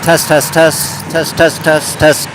Test, test, test, test, test, test, test.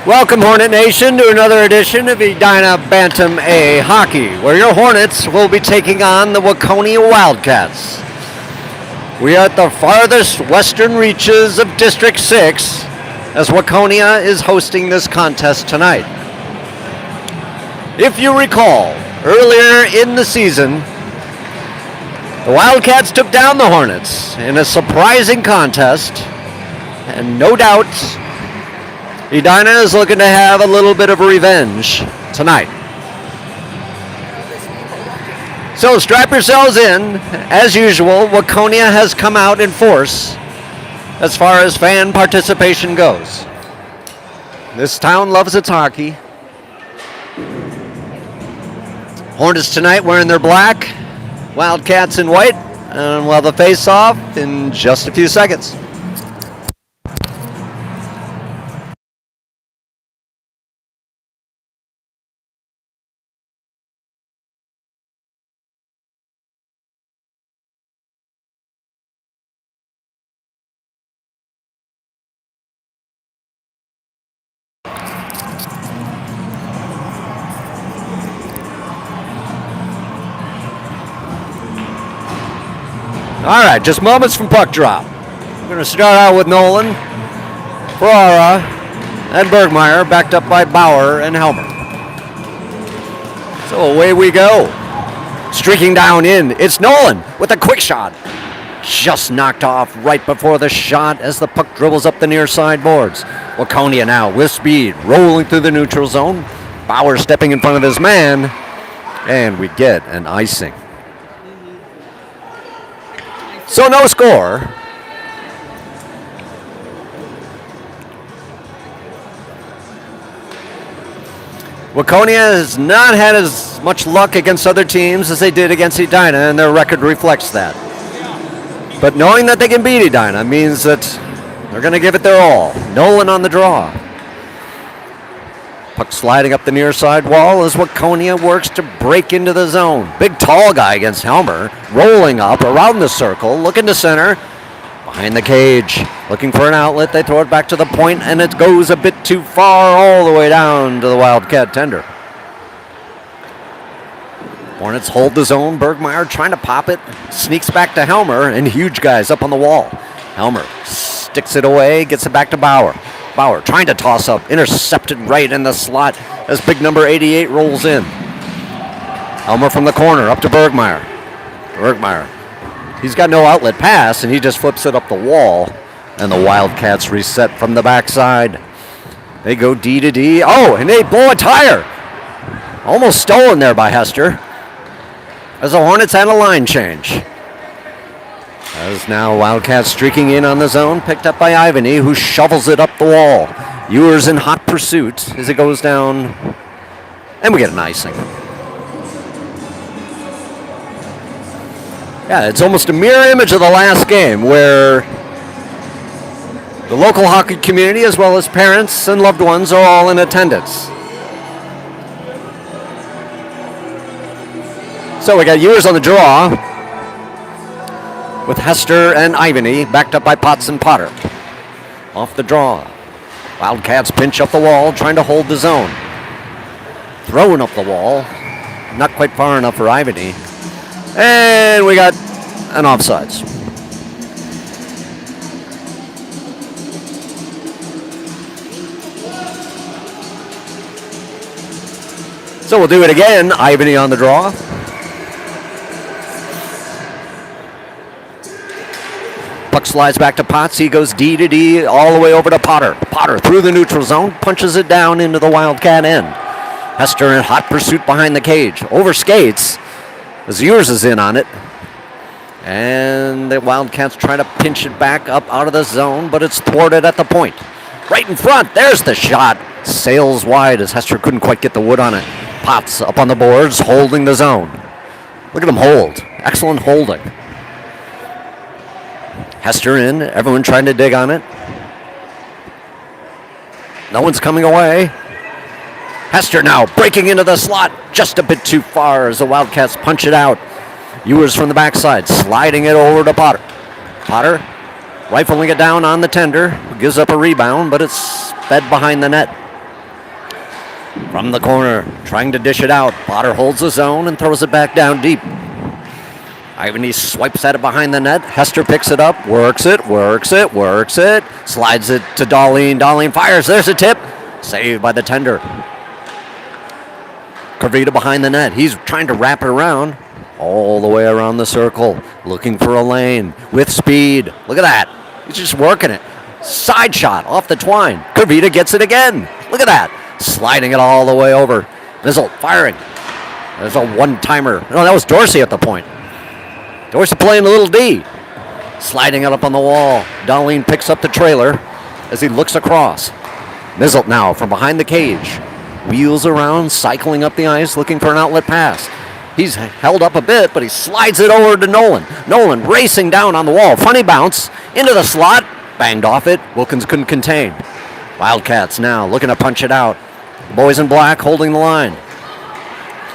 Welcome, Hornet Nation, to another edition of Edina Bantam A Hockey, where your Hornets will be taking on the Waconia Wildcats. We are at the farthest western reaches of District 6 as Waconia is hosting this contest tonight. If you recall, earlier in the season, the Wildcats took down the Hornets in a surprising contest, and no doubt Edina is looking to have a little bit of revenge tonight. So strap yourselves in. As usual, Waconia has come out in force as far as fan participation goes. This town loves its hockey. Hornets tonight wearing their black, Wildcats in white, and we'll have the face-off in just a few seconds. All right, just moments from puck drop. We're going to start out with Nolan, Ferrara, and Bergmeyer, backed up by Bauer and Helmer. So away we go. Streaking down in, it's Nolan with a quick shot. Just knocked off right before the shot as the puck dribbles up the near side boards. Waconia now with speed, rolling through the neutral zone. Bauer stepping in front of his man, and we get an icing. So no score. Waconia has not had as much luck against other teams as they did against Edina, and their record reflects that. But knowing that they can beat Edina means that they're going to give it their all. Nolan on the draw. Puck sliding up the near side wall as Waconia works to break into the zone. Big tall guy against Helmer, rolling up around the circle, looking to center. Behind the cage, looking for an outlet. They throw it back to the point, and it goes a bit too far all the way down to the Wildcat tender. Hornets hold the zone. Bergmeyer trying to pop it. Sneaks back to Helmer, and huge guys up on the wall. Helmer sticks it away, gets it back to Bauer. Bauer trying to toss up, intercepted right in the slot as big number 88 rolls in. Helmer from the corner, up to Bergmeyer. Bergmeyer, he's got no outlet pass, and he just flips it up the wall, and the Wildcats reset from the backside. They go D to D. Oh, and they blow a tire. Almost stolen there by Hester, as the Hornets had a line change. As now Wildcats streaking in on the zone, picked up by Ivany, who shovels it up the wall. Ewers in hot pursuit as it goes down, and we get an icing. Yeah, it's almost a mirror image of the last game, where the local hockey community, as well as parents and loved ones, are all in attendance. So we got Ewers on the draw, with Hester and Ivany backed up by Potts and Potter. Off the draw. Wildcats pinch up the wall, trying to hold the zone. Throwing up the wall. Not quite far enough for Ivany. And we got an offsides. So we'll do it again. Ivany on the draw. Puck slides back to Potts. He goes D to D all the way over to Potter. Potter through the neutral zone, punches it down into the Wildcat end. Hester in hot pursuit behind the cage. Over skates as Ewers is in on it. And the Wildcats try to pinch it back up out of the zone, but it's thwarted at the point. Right in front, there's the shot. Sails wide as Hester couldn't quite get the wood on it. Potts up on the boards, holding the zone. Look at him hold. Excellent holding. Hester in, everyone trying to dig on it. No one's coming away. Hester now breaking into the slot, just a bit too far as the Wildcats punch it out. Ewers from the backside, sliding it over to Potter. Potter rifling it down on the tender, gives up a rebound, but it's fed behind the net. From the corner, trying to dish it out. Potter holds the zone and throws it back down deep. Ivany swipes at it behind the net. Hester picks it up, works it. Slides it to Darlene. Darlene fires. There's a tip. Saved by the tender. Kravita behind the net. He's trying to wrap it around. All the way around the circle. Looking for a lane with speed. Look at that. He's just working it. Side shot off the twine. Kravita gets it again. Look at that. Sliding it all the way over. Mizzle firing. There's a one-timer. No, that was Dorsey at the point. Dorsey playing a little D. Sliding it up on the wall. Darlene picks up the trailer as he looks across. Mizzle now from behind the cage. Wheels around, cycling up the ice, looking for an outlet pass. He's held up a bit, but he slides it over to Nolan. Nolan racing down on the wall. Funny bounce into the slot. Banged off it. Wilkins couldn't contain. Wildcats now looking to punch it out. Boys in black holding the line.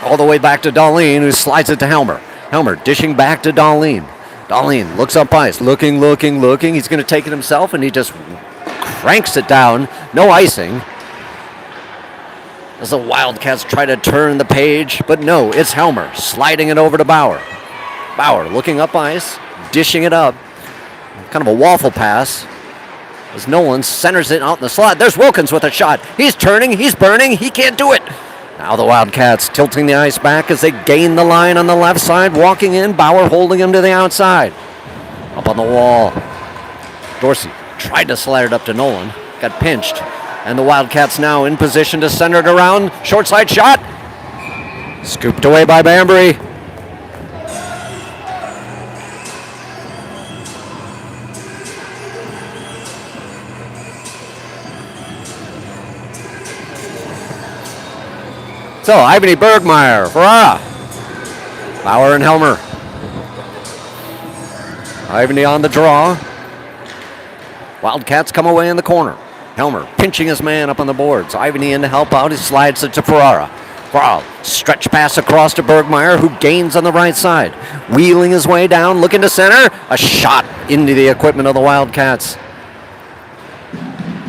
All the way back to Darlene, who slides it to Helmer. Helmer dishing back to Darlene. Darlene looks up ice, looking. He's going to take it himself, and he just cranks it down. No icing. As the Wildcats try to turn the page, but no, it's Helmer sliding it over to Bauer. Bauer looking up ice, dishing it up. Kind of a waffle pass. As Nolan centers it out in the slot. There's Wilkins with a shot. He's turning, he's burning, he can't do it. Now the Wildcats tilting the ice back as they gain the line on the left side. Walking in, Bauer holding him to the outside. Up on the wall. Dorsey tried to slide it up to Nolan. Got pinched. And the Wildcats now in position to center it around. Short side shot. Scooped away by Bambury. So, Ivany, Bergmeyer, Ferrara, Bauer and Helmer. Ivany on the draw. Wildcats come away in the corner. Helmer pinching his man up on the boards. Ivany in to help out. He slides it to Ferrara. Ferrara, stretch pass across to Bergmeyer, who gains on the right side. Wheeling his way down, looking to center. A shot into the equipment of the Wildcats.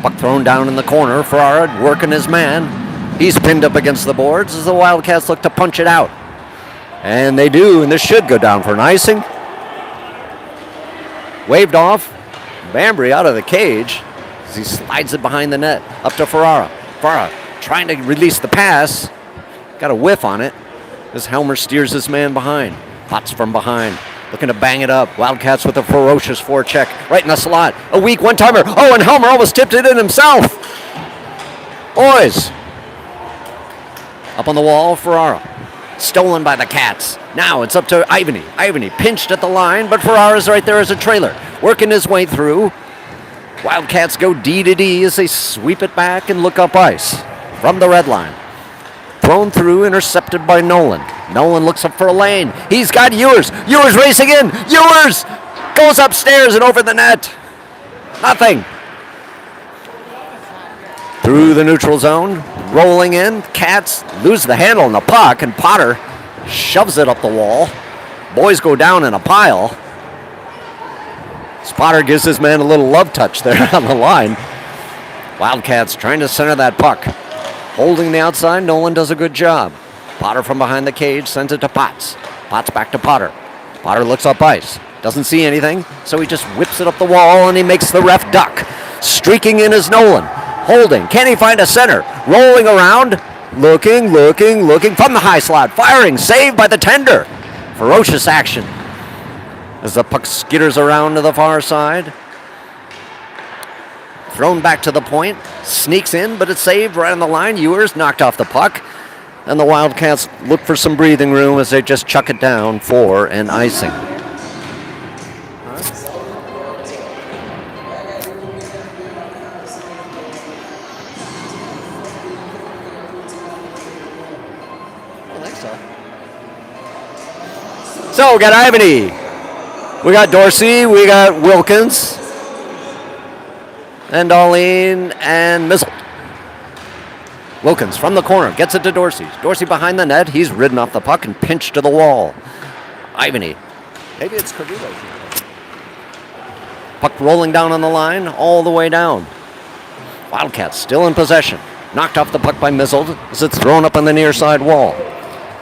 Puck thrown down in the corner. Ferrara working his man. He's pinned up against the boards as the Wildcats look to punch it out. And they do, and this should go down for an icing. Waved off. Bambry out of the cage as he slides it behind the net. Up to Ferrara. Ferrara trying to release the pass. Got a whiff on it as Helmer steers his man behind. Potts from behind. Looking to bang it up. Wildcats with a ferocious forecheck. Right in the slot. A weak one-timer. Oh, and Helmer almost tipped it in himself. Boys. Up on the wall, Ferrara. Stolen by the Cats. Now it's up to Ivany. Ivany pinched at the line, but Ferrara's right there as a trailer. Working his way through. Wildcats go D to D as they sweep it back and look up ice. From the red line. Thrown through, intercepted by Nolan. Nolan looks up for a lane. He's got Ewers. Ewers racing in. Ewers goes upstairs and over the net. Nothing. Through the neutral zone, rolling in. Cats lose the handle on the puck, and Potter shoves it up the wall. Boys go down in a pile. Potter gives his man a little love touch there on the line. Wildcats trying to center that puck. Holding the outside, Nolan does a good job. Potter from behind the cage sends it to Potts. Potts back to Potter. Potter looks up ice. Doesn't see anything, so he just whips it up the wall and he makes the ref duck. Streaking in is Nolan. Holding. Can he find a center? Rolling around. Looking from the high slot. Firing. Saved by the tender. Ferocious action as the puck skitters around to the far side. Thrown back to the point. Sneaks in, but it's saved right on the line. Ewers knocked off the puck. And the Wildcats look for some breathing room as they just chuck it down for an icing. So we got Ivany, we got Dorsey, we got Wilkins, and Darlene and Mizzle. Wilkins from the corner gets it to Dorsey. Dorsey behind the net. He's ridden off the puck and pinched to the wall. Ivany. Maybe it's Cardillo. Puck rolling down on the line all the way down. Wildcats still in possession. Knocked off the puck by Mizzle as it's thrown up on the near side wall.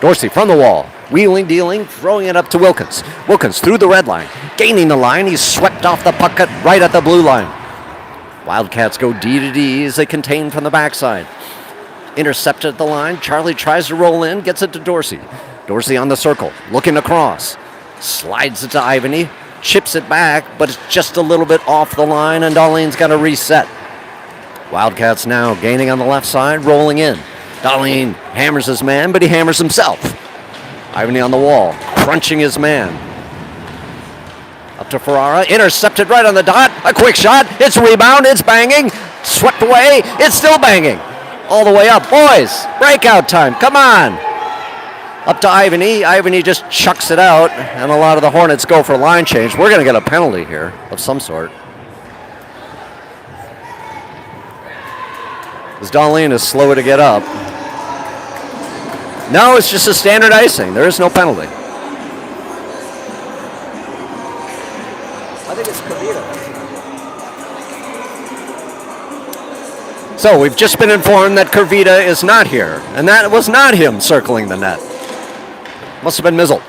Dorsey from the wall. Wheeling, dealing, throwing it up to Wilkins. Wilkins through the red line. Gaining the line. He's swept off the puck right at the blue line. Wildcats go D to D as they contain from the backside. Intercepted at the line. Charlie tries to roll in. Gets it to Dorsey. Dorsey on the circle. Looking across. Slides it to Ivany. Chips it back, but it's just a little bit off the line, and Darlene's got to reset. Wildcats now gaining on the left side. Rolling in. Darlene hammers his man, but he hammers himself. Ivany on the wall, crunching his man. Up to Ferrara, intercepted right on the dot. A quick shot, it's a rebound, it's banging. Swept away, it's still banging. All the way up. Boys, breakout time, come on. Up to Ivany. Ivany just chucks it out, and a lot of the Hornets go for line change. We're going to get a penalty here of some sort. As Darlene is slow to get up. No, it's just a standard icing. There is no penalty. I think it's Kavita. So we've just been informed that Kavita is not here, and that was not him circling the net. Must have been Mizzle.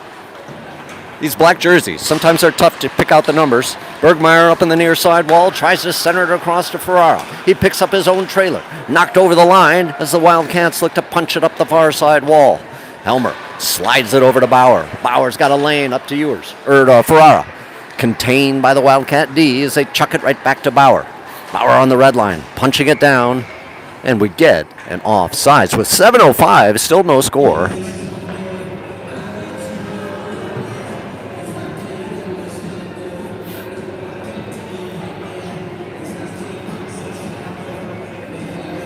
These black jerseys, sometimes they're tough to pick out the numbers. Bergmeyer up in the near side wall, tries to center it across to Ferrara. He picks up his own trailer, knocked over the line as the Wildcats look to punch it up the far side wall. Helmer slides it over to Bauer. Bauer's got a lane up to Ferrara. Contained by the Wildcat D as they chuck it right back to Bauer. Bauer on the red line, punching it down, and we get an offsides. With 7:05, still no score.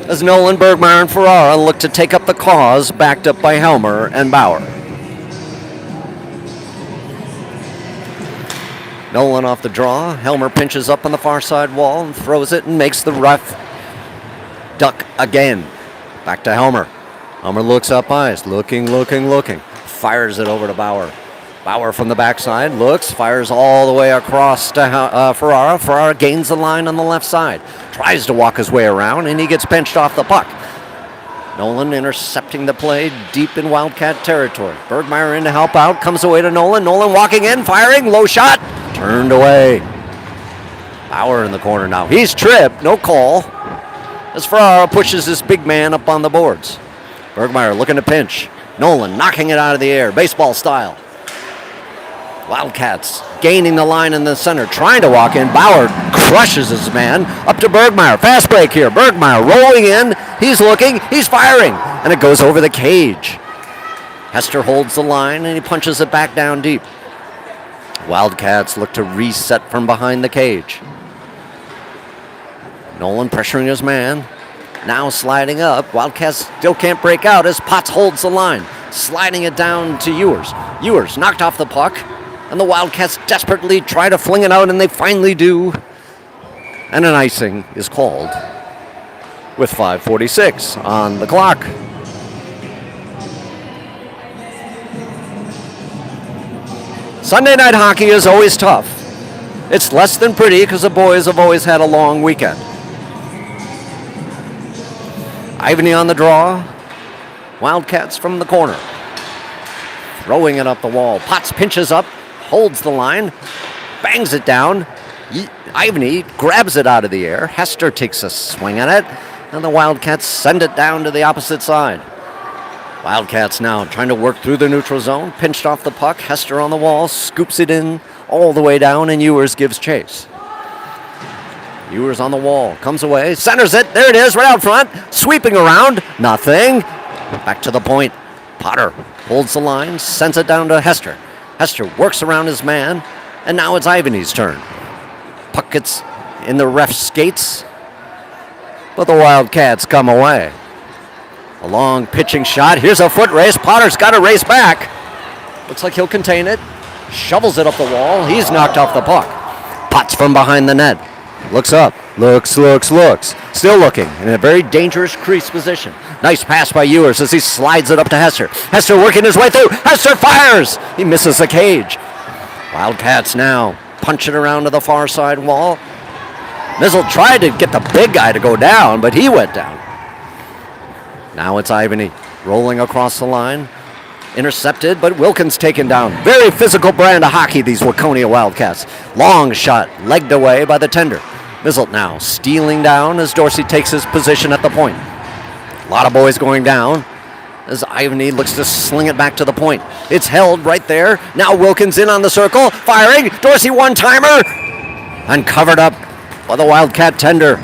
As Nolan, Bergmeyer, and Ferrara look to take up the cause, backed up by Helmer and Bauer. Nolan off the draw. Helmer pinches up on the far side wall and throws it and makes the ref Duck again. Back to Helmer. Helmer looks up ice. Looking. Fires it over to Bauer. Bauer from the backside looks, fires all the way across to Ferrara. Ferrara gains the line on the left side. Tries to walk his way around, and he gets pinched off the puck. Nolan intercepting the play deep in Wildcat territory. Bergmeyer in to help out. Comes away to Nolan. Nolan walking in, firing. Low shot. Turned away. Bauer in the corner now. He's tripped. No call. As Ferrara pushes this big man up on the boards. Bergmeyer looking to pinch. Nolan knocking it out of the air. Baseball style. Wildcats gaining the line in the center. Trying to walk in. Bauer crushes his man. Up to Bergmeyer. Fast break here. Bergmeyer rolling in. He's looking. He's firing. And it goes over the cage. Hester holds the line and he punches it back down deep. Wildcats look to reset from behind the cage. Nolan pressuring his man. Now sliding up. Wildcats still can't break out as Potts holds the line. Sliding it down to Ewers. Ewers knocked off the puck. And the Wildcats desperately try to fling it out, and they finally do. And an icing is called with 5:46 on the clock. Sunday night hockey is always tough. It's less than pretty because the boys have always had a long weekend. Ivany on the draw. Wildcats from the corner. Throwing it up the wall. Potts pinches up, holds the line, bangs it down. Ivany grabs it out of the air. Hester takes a swing at it, and the Wildcats send it down to the opposite side. Wildcats now trying to work through the neutral zone. Pinched off the puck. Hester on the wall, scoops it in all the way down, and Ewers gives chase. Ewers on the wall, comes away, centers it. There it is, right out front. Sweeping around, nothing. Back to the point. Potter holds the line, sends it down to Hester. Hester works around his man, and now it's Ivany's turn. Puck gets in the ref's skates, but the Wildcats come away. A long pitching shot. Here's a foot race. Potter's got to race back. Looks like he'll contain it. Shovels it up the wall. He's knocked off the puck. Potts from behind the net. Looks up. Looks. Still looking in a very dangerous crease position. Nice pass by Ewers as he slides it up to Hester. Hester working his way through. Hester fires. He misses the cage. Wildcats now punch it around to the far side wall. Mizzle tried to get the big guy to go down, but he went down. Now it's Ivany rolling across the line. Intercepted, but Wilkins taken down. Very physical brand of hockey, these Waconia Wildcats. Long shot, legged away by the tender. Mizzle now stealing down as Dorsey takes his position at the point. A lot of boys going down as Ivany looks to sling it back to the point. It's held right there. Now Wilkins in on the circle, firing. Dorsey one-timer, and covered up by the Wildcat tender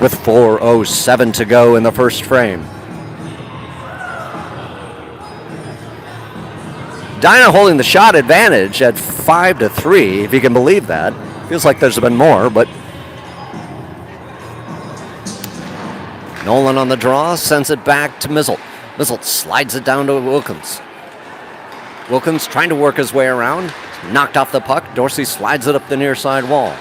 with 4:07 to go in the first frame. Edina holding the shot advantage at 5-3, if you can believe that. Feels like there's been more, but Nolan on the draw, sends it back to Mizzle. Mizzle slides it down to Wilkins. Wilkins trying to work his way around. Knocked off the puck. Dorsey slides it up the near side wall.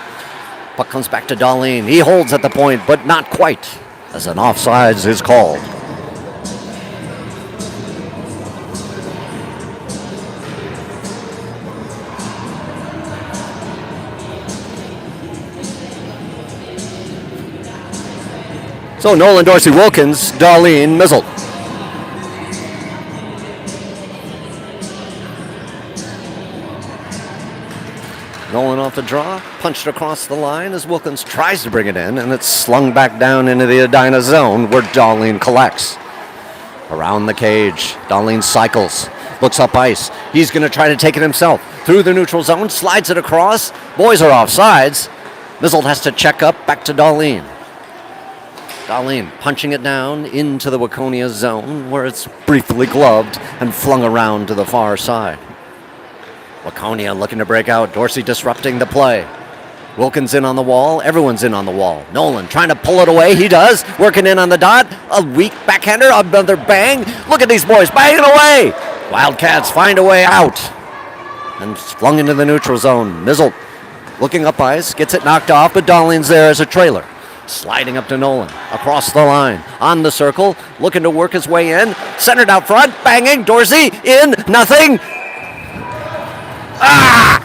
Puck comes back to Darlene. He holds at the point, but not quite, as an offsides is called. So Nolan, Dorsey, Wilkins, Darlene, Mizzle. Nolan off the draw, punched across the line as Wilkins tries to bring it in, and it's slung back down into the Edina zone where Darlene collects. Around the cage, Darlene cycles, looks up ice. He's going to try to take it himself. Through the neutral zone, slides it across. Boys are offsides. Mizzle has to check up, back to Darlene. Darlene punching it down into the Waconia zone where it's briefly gloved and flung around to the far side. Waconia looking to break out. Dorsey disrupting the play. Wilkins in on the wall. Everyone's in on the wall. Nolan trying to pull it away. He does. Working in on the dot. A weak backhander. Another bang. Look at these boys banging away. Wildcats find a way out. And flung into the neutral zone. Mizzle looking up ice. Gets it knocked off, but Darlene's there as a trailer. Sliding up to Nolan. Across the line. On the circle. Looking to work his way in. Centered out front. Banging. Dorsey. In. Nothing. Ah!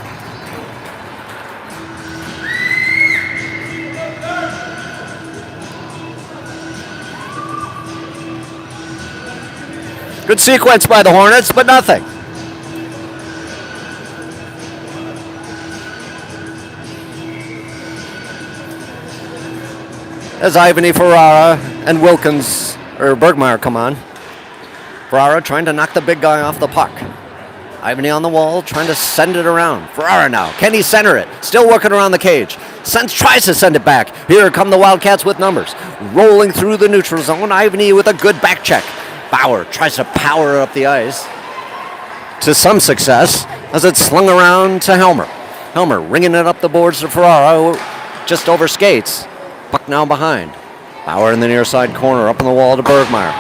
Good sequence by the Hornets, but nothing. As Ivany, Ferrara, and Bergmeyer come on. Ferrara trying to knock the big guy off the puck. Ivany on the wall, trying to send it around. Ferrara now. Can he center it? Still working around the cage. Tries to send it back. Here come the Wildcats with numbers. Rolling through the neutral zone. Ivany with a good back check. Bauer tries to power up the ice to some success as it's slung around to Helmer. Helmer ringing it up the boards to Ferrara, who just over skates. Puck now behind. Bauer in the near side corner, up on the wall to Bergmeyer.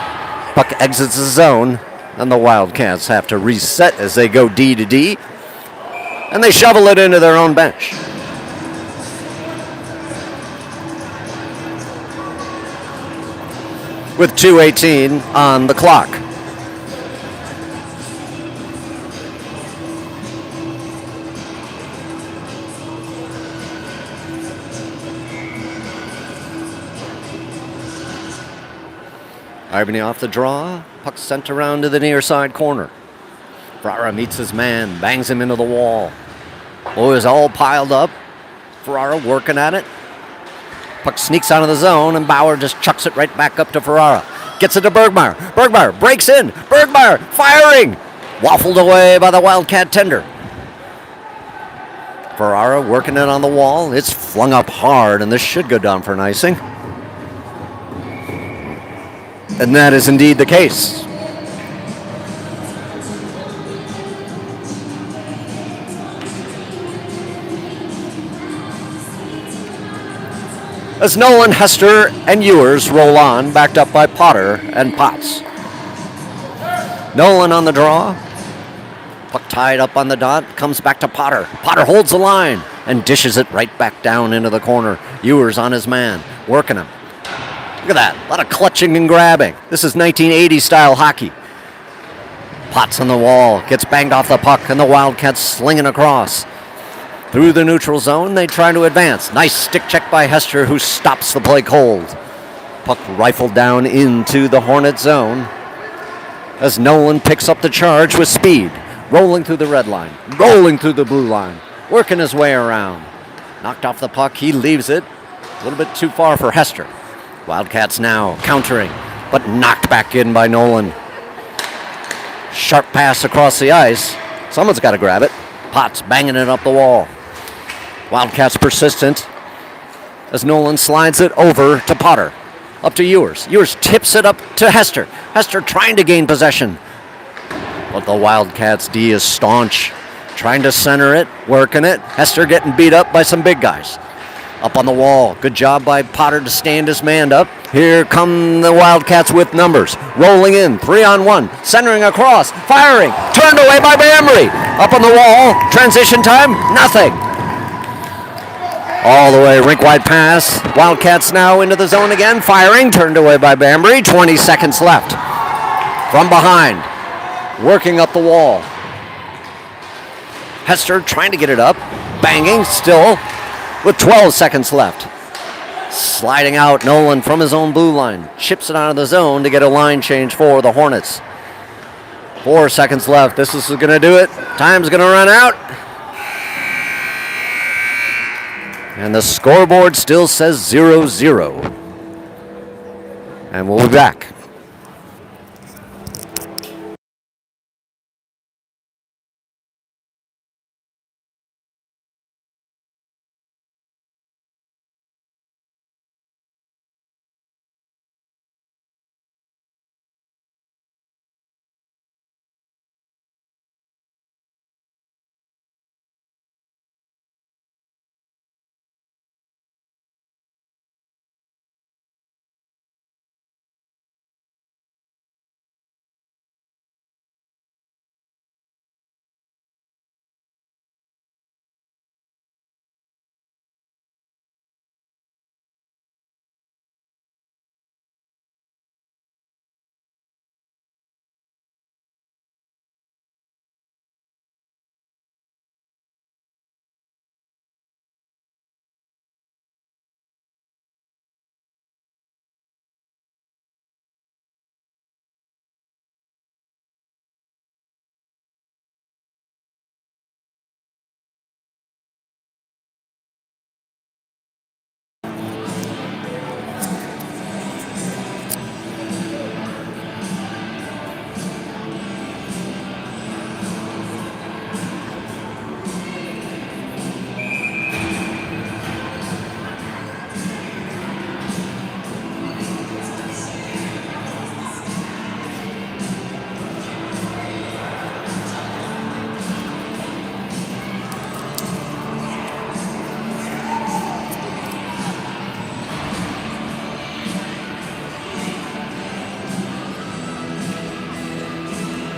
Puck exits the zone, and the Wildcats have to reset as they go D to D, and they shovel it into their own bench. With 2:18 on the clock. Ivany off the draw. Puck sent around to the near side corner. Ferrara meets his man, bangs him into the wall. Boys all piled up. Ferrara working at it. Puck sneaks out of the zone, and Bauer just chucks it right back up to Ferrara. Gets it to Bergmeyer. Bergmeyer breaks in. Bergmeyer firing. Waffled away by the Wildcat tender. Ferrara working it on the wall. It's flung up hard, and this should go down for an icing. And that is indeed the case. As Nolan, Hester, and Ewers roll on, backed up by Potter and Potts. Nolan on the draw. Puck tied up on the dot, comes back to Potter. Potter holds the line and dishes it right back down into the corner. Ewers on his man, working him. Look at that, a lot of clutching and grabbing. This is 1980 style hockey. Potts on the wall, gets banged off the puck, and the Wildcats slinging across. Through the neutral zone, they try to advance. Nice stick check by Hester, who stops the play cold. Puck rifled down into the Hornet zone as Nolan picks up the charge with speed. Rolling through the red line, rolling through the blue line, working his way around. Knocked off the puck, he leaves it. A little bit too far for Hester. Wildcats now countering, but knocked back in by Nolan. Sharp pass across the ice. Someone's got to grab it. Potts banging it up the wall. Wildcats persistent as Nolan slides it over to Potter. Up to Ewers. Ewers tips it up to Hester. Hester trying to gain possession. But the Wildcats D is staunch. Trying to center it, working it. Hester getting beat up by some big guys. Up on the wall. Good job by Potter to stand his man up. Here come the Wildcats with numbers. Rolling in, 3-on-1. Centering across. Firing. Turned away by Bambry. Up on the wall. Transition time. Nothing. All the way. Rink-wide pass. Wildcats now into the zone again. Firing. Turned away by Bambry. 20 seconds left. From behind. Working up the wall. Hester trying to get it up. Banging still. With 12 seconds left. Sliding out Nolan from his own blue line. Chips it out of the zone to get a line change for the Hornets. 4 seconds left. This is going to do it. Time's going to run out. And the scoreboard still says 0-0. And we'll be back.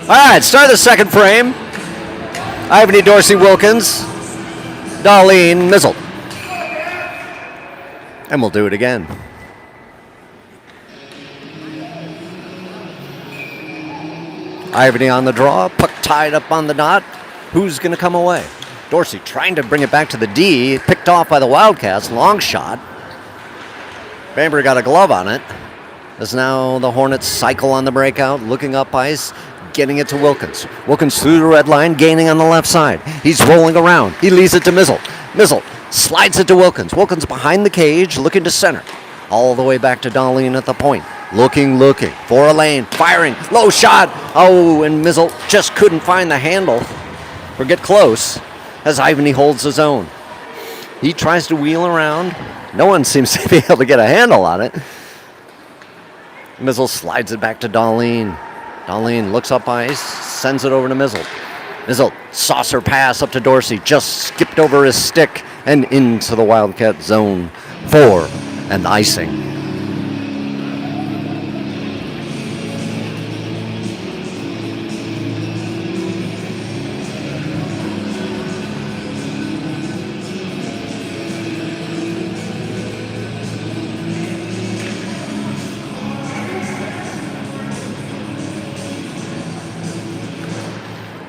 All right, start the second frame. Ivany, Dorsey, Wilkins, Darlene, Mizzle. And we'll do it again. Ivany on the draw, puck tied up on the dot. Who's going to come away? Dorsey trying to bring it back to the D, picked off by the Wildcats, long shot. Bambury got a glove on it. As now the Hornets cycle on the breakout, looking up ice, getting it to Wilkins. Wilkins through the red line, gaining on the left side. He's rolling around. He leaves it to Mizzle. Mizzle slides it to Wilkins. Wilkins behind the cage, looking to center. All the way back to Darlene at the point. Looking for a lane, firing, low shot. Oh, and Mizzle just couldn't find the handle or get close as Ivany holds his own. He tries to wheel around. No one seems to be able to get a handle on it. Mizzle slides it back to Darlene. Darlene looks up ice, sends it over to Mizzle. Mizzle, saucer pass up to Dorsey, just skipped over his stick and into the Wildcat zone for an icing.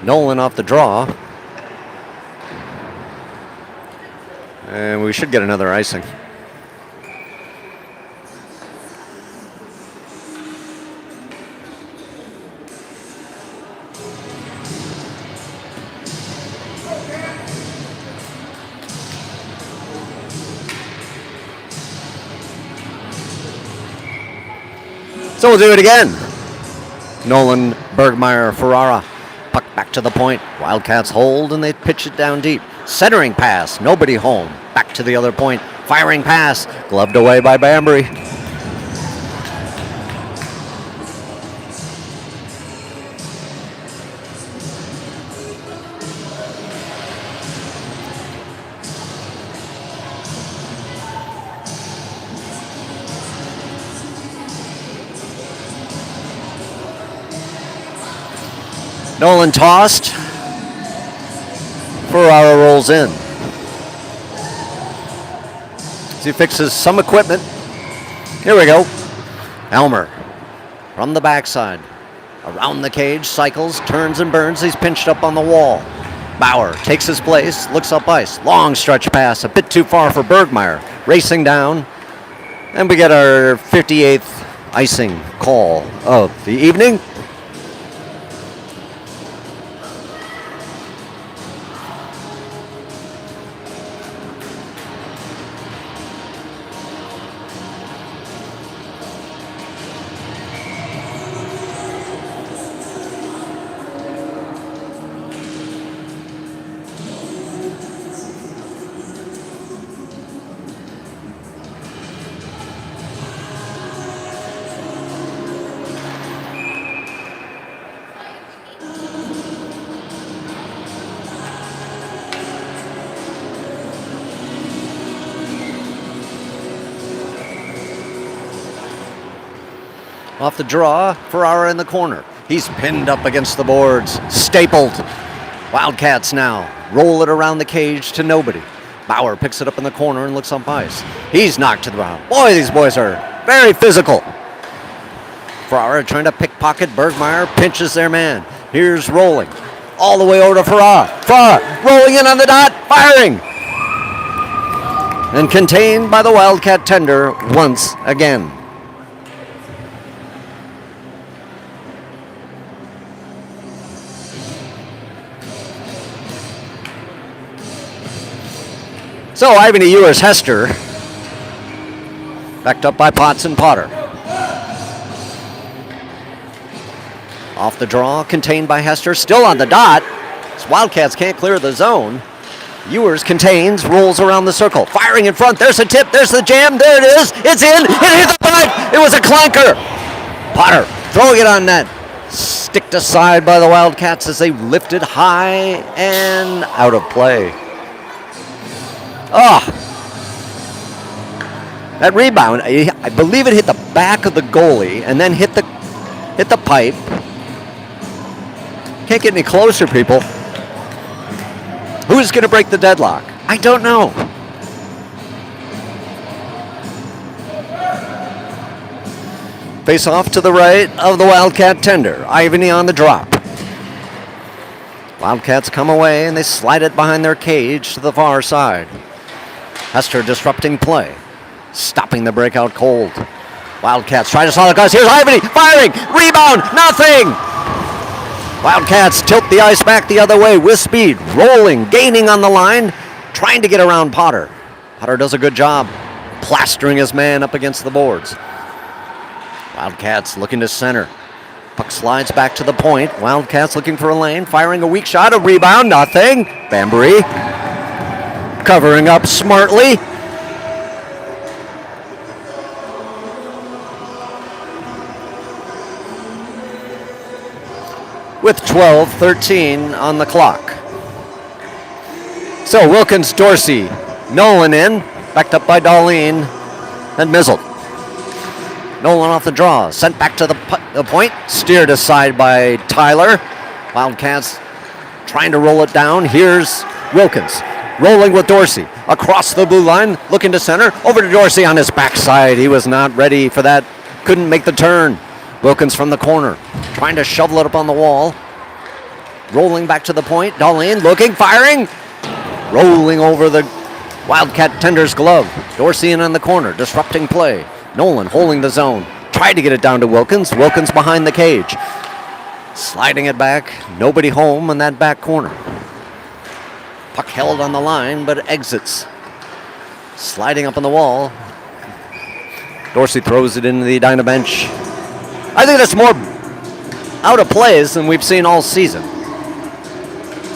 Nolan off the draw. And we should get another icing. So we'll do it again. Nolan, Bergmeyer, Ferrara. Puck back to the point. Wildcats hold and they pitch it down deep. Centering pass. Nobody home. Back to the other point. Firing pass. Gloved away by Bambury. Nolan tossed. Ferrara rolls in. As he fixes some equipment. Here we go. Elmer from the backside. Around the cage, cycles, turns and burns. He's pinched up on the wall. Bauer takes his place, looks up ice. Long stretch pass, a bit too far for Bergmeyer. Racing down. And we get our 58th icing call of the evening. Off the draw, Ferrara in the corner. He's pinned up against the boards, stapled. Wildcats now roll it around the cage to nobody. Bauer picks it up in the corner and looks up ice. He's knocked to the ground. Boy, these boys are very physical. Ferrara trying to pickpocket. Bergmeyer pinches their man. Here's rolling. All the way over to Ferrara. Ferrara rolling in on the dot, firing. And contained by the Wildcat tender once again. So Ivany Ewers Hester, backed up by Potts and Potter. Off the draw, contained by Hester, still on the dot. As Wildcats can't clear the zone. Ewers contains, rolls around the circle, firing in front. There's a tip, there's the jam, there it is. It's in, it hit the pipe. It was a clanker. Potter throwing it on net. Sticked aside by the Wildcats as they lifted high and out of play. Oh, that rebound, I believe it hit the back of the goalie and then hit the pipe. Can't get any closer, people. Who's going to break the deadlock? I don't know. Face off to the right of the Wildcat tender. Ivany on the drop. Wildcats come away and they slide it behind their cage to the far side. Hester disrupting play. Stopping the breakout cold. Wildcats try to solve the cause. Here's Ivany firing. Rebound. Nothing. Wildcats tilt the ice back the other way with speed. Rolling. Gaining on the line. Trying to get around Potter. Potter does a good job plastering his man up against the boards. Wildcats looking to center. Puck slides back to the point. Wildcats looking for a lane. Firing a weak shot. A rebound. Nothing. Banbury covering up smartly. With 12:13 on the clock. So Wilkins, Dorsey, Nolan in. Backed up by Darlene and Mizzle. Nolan off the draw, sent back to the point, steered aside by Tyler. Wildcats trying to roll it down. Here's Wilkins, rolling with Dorsey, across the blue line, looking to center, over to Dorsey on his backside. He was not ready for that, couldn't make the turn. Wilkins from the corner, trying to shovel it up on the wall. Rolling back to the point, Darlene looking, firing, rolling over the Wildcat tender's glove. Dorsey in on the corner, disrupting play. Nolan holding the zone. Tried to get it down to Wilkins. Wilkins behind the cage. Sliding it back. Nobody home in that back corner. Puck held on the line, but exits. Sliding up on the wall. Dorsey throws it into the Edina bench. I think that's more out of plays than we've seen all season.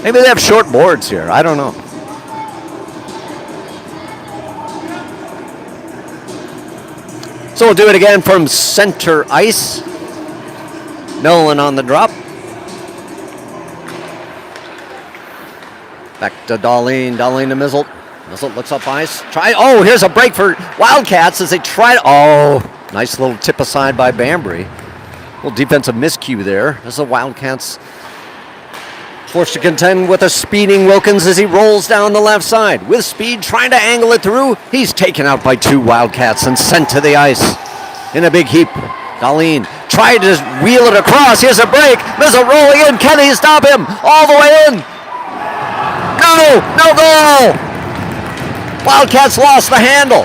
Maybe they have short boards here. I don't know. So we'll do it again from center ice. Nolan on the drop. Back to Darlene. Darlene to Mizzle. Mizzle looks up ice. Here's a break for Wildcats as they try. Nice little tip aside by Banbury. Little defensive miscue there as the Wildcats forced to contend with a speeding Wilkins as he rolls down the left side. With speed, trying to angle it through. He's taken out by two Wildcats and sent to the ice in a big heap. Darlene tried to wheel it across. Here's a break. Mizzle rolling in. Can he stop him? All the way in. No goal. Wildcats lost the handle.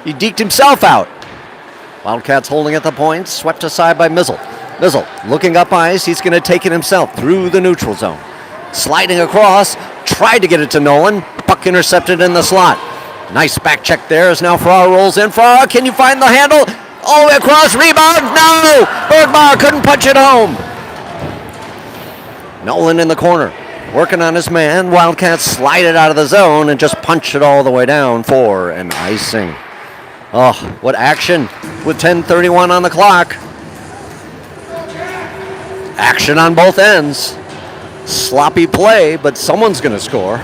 He deked himself out. Wildcats holding at the point, swept aside by Mizzle. Mizzle looking up ice. He's going to take it himself through the neutral zone. Sliding across. Tried to get it to Nolan. Puck intercepted in the slot. Nice back check there as now Farrar rolls in. Farrar, can you find the handle? All the way across. Rebound. No! Bergmar couldn't punch it home. Nolan in the corner. Working on his man. Wildcats slide it out of the zone and just punch it all the way down for an icing. Oh, what action with 10:31 on the clock. Action on both ends. Sloppy play, but someone's going to score.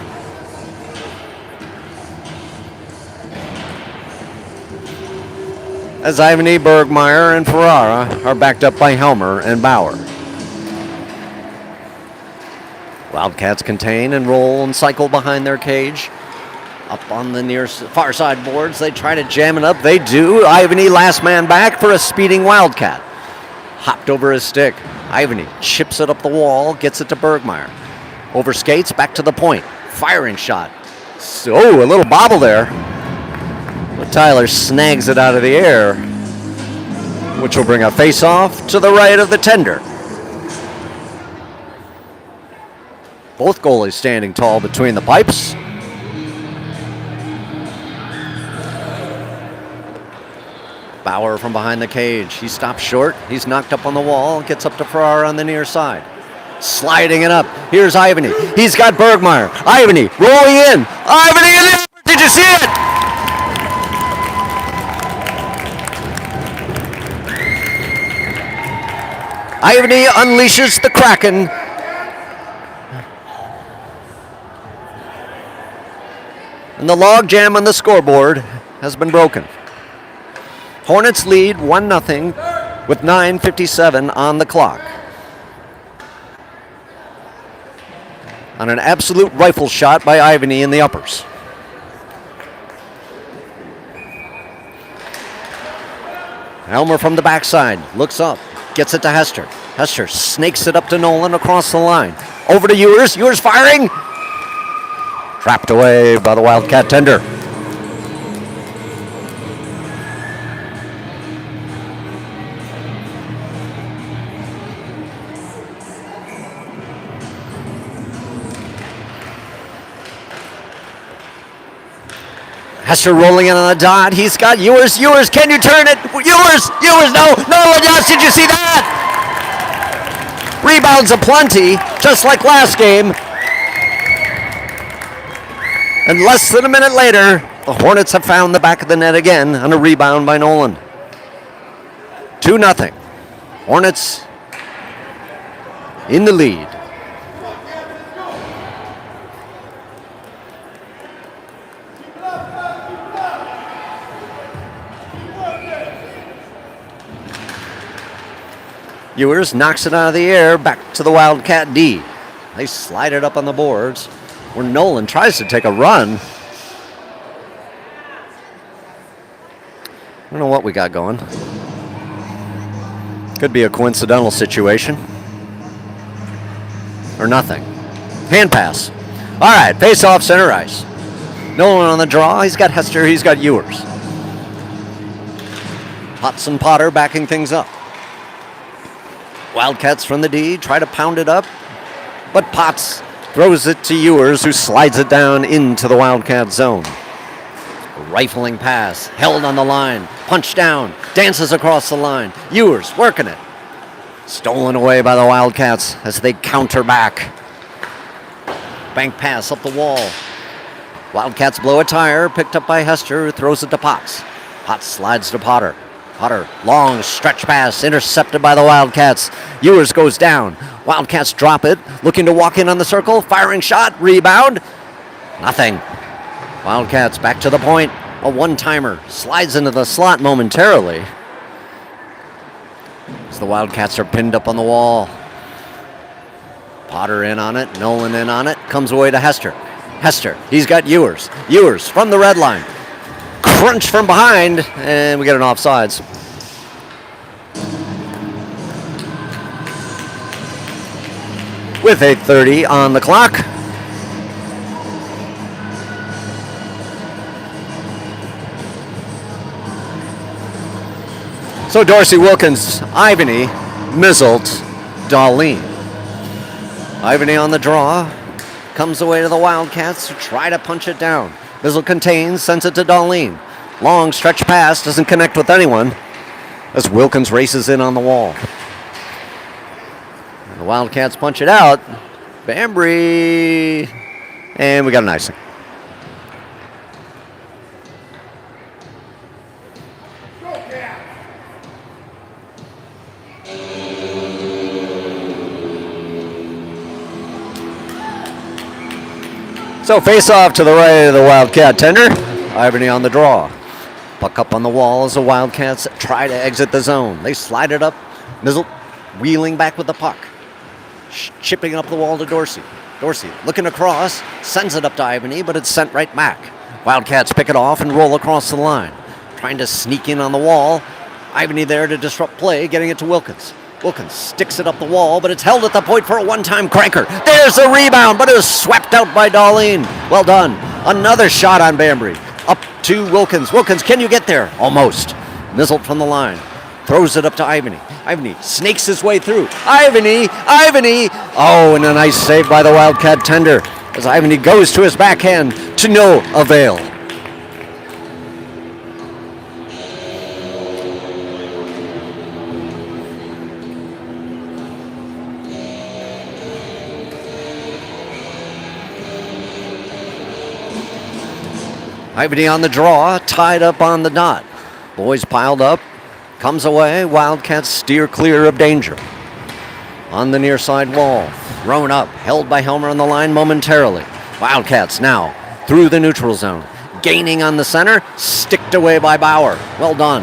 As Ivany, Bergmeyer, and Ferrara are backed up by Helmer and Bauer. Wildcats contain and roll and cycle behind their cage. Up on the far side boards, they try to jam it up. They do. Ivany, last man back for a speeding Wildcat. Hopped over his stick. Ivany chips it up the wall, gets it to Bergmeyer. Over skates, back to the point. Firing shot. So, a little bobble there. But Tyler snags it out of the air, which will bring a face-off to the right of the tender. Both goalies standing tall between the pipes. Bauer from behind the cage. He stops short. He's knocked up on the wall. Gets up to Farrar on the near side. Sliding it up. Here's Ivany. He's got Bergmeyer. Ivany rolling in. Ivany in there. Did you see it? Ivany unleashes the Kraken. And the log jam on the scoreboard has been broken. Hornets lead 1-0 with 9:57 on the clock. On an absolute rifle shot by Ivany in the uppers. Elmer from the backside looks up, gets it to Hester. Hester snakes it up to Nolan across the line. Over to Ewers. Ewers firing. Trapped away by the Wildcat tender. Hester rolling in on the dot. He's got Ewers. Ewers, can you turn it? Ewers, no, yes, did you see that? Rebounds aplenty, just like last game. And less than a minute later, the Hornets have found the back of the net again on a rebound by Nolan. 2-0. Hornets in the lead. Ewers knocks it out of the air, back to the Wildcat D. They slide it up on the boards, where Nolan tries to take a run. I don't know what we got going. Could be a coincidental situation. Or nothing. Hand pass. All right, face off center ice. Nolan on the draw. He's got Hester, he's got Ewers. Potts and Potter backing things up. Wildcats from the D try to pound it up, but Potts throws it to Ewers, who slides it down into the Wildcat zone. A rifling pass, held on the line, punched down, dances across the line. Ewers working it. Stolen away by the Wildcats as they counter back. Bank pass up the wall. Wildcats blow a tire, picked up by Hester, who throws it to Potts. Potts slides to Potter. Potter, long stretch pass, intercepted by the Wildcats. Ewers goes down. Wildcats drop it, looking to walk in on the circle. Firing shot, rebound. Nothing. Wildcats back to the point. A one-timer slides into the slot momentarily. As the Wildcats are pinned up on the wall. Potter in on it, Nolan in on it. Comes away to Hester. Hester, he's got Ewers. Ewers from the red line. Crunch from behind, and we get an offsides. With 8:30 on the clock. So Dorsey, Wilkins, Ivany, Mizzelt, Darlene. Ivany on the draw. Comes away to the Wildcats to try to punch it down. Mizzle contains, sends it to Darlene. Long stretch pass, doesn't connect with anyone as Wilkins races in on the wall. And the Wildcats punch it out. Bambry. And we got an icing. So face off to the right of the Wildcat tender. Ivany on the draw. Puck up on the wall as the Wildcats try to exit the zone. They slide it up. Mizzle wheeling back with the puck. Chipping up the wall to Dorsey. Dorsey looking across. Sends it up to Ivany, but it's sent right back. Wildcats pick it off and roll across the line. Trying to sneak in on the wall. Ivany there to disrupt play, getting it to Wilkins. Wilkins sticks it up the wall, but it's held at the point for a one-time cranker. There's the rebound, but it was swept out by Darlene. Well done. Another shot on Bambry. Up to Wilkins. Wilkins, can you get there? Almost. Mizzled from the line. Throws it up to Ivany. Ivany snakes his way through. Ivany! Oh, and a nice save by the Wildcat tender as Ivany goes to his backhand to no avail. Ivany on the draw, tied up on the dot. Boys piled up, comes away. Wildcats steer clear of danger. On the near side wall, thrown up, held by Helmer on the line momentarily. Wildcats now through the neutral zone, gaining on the center, sticked away by Bauer. Well done.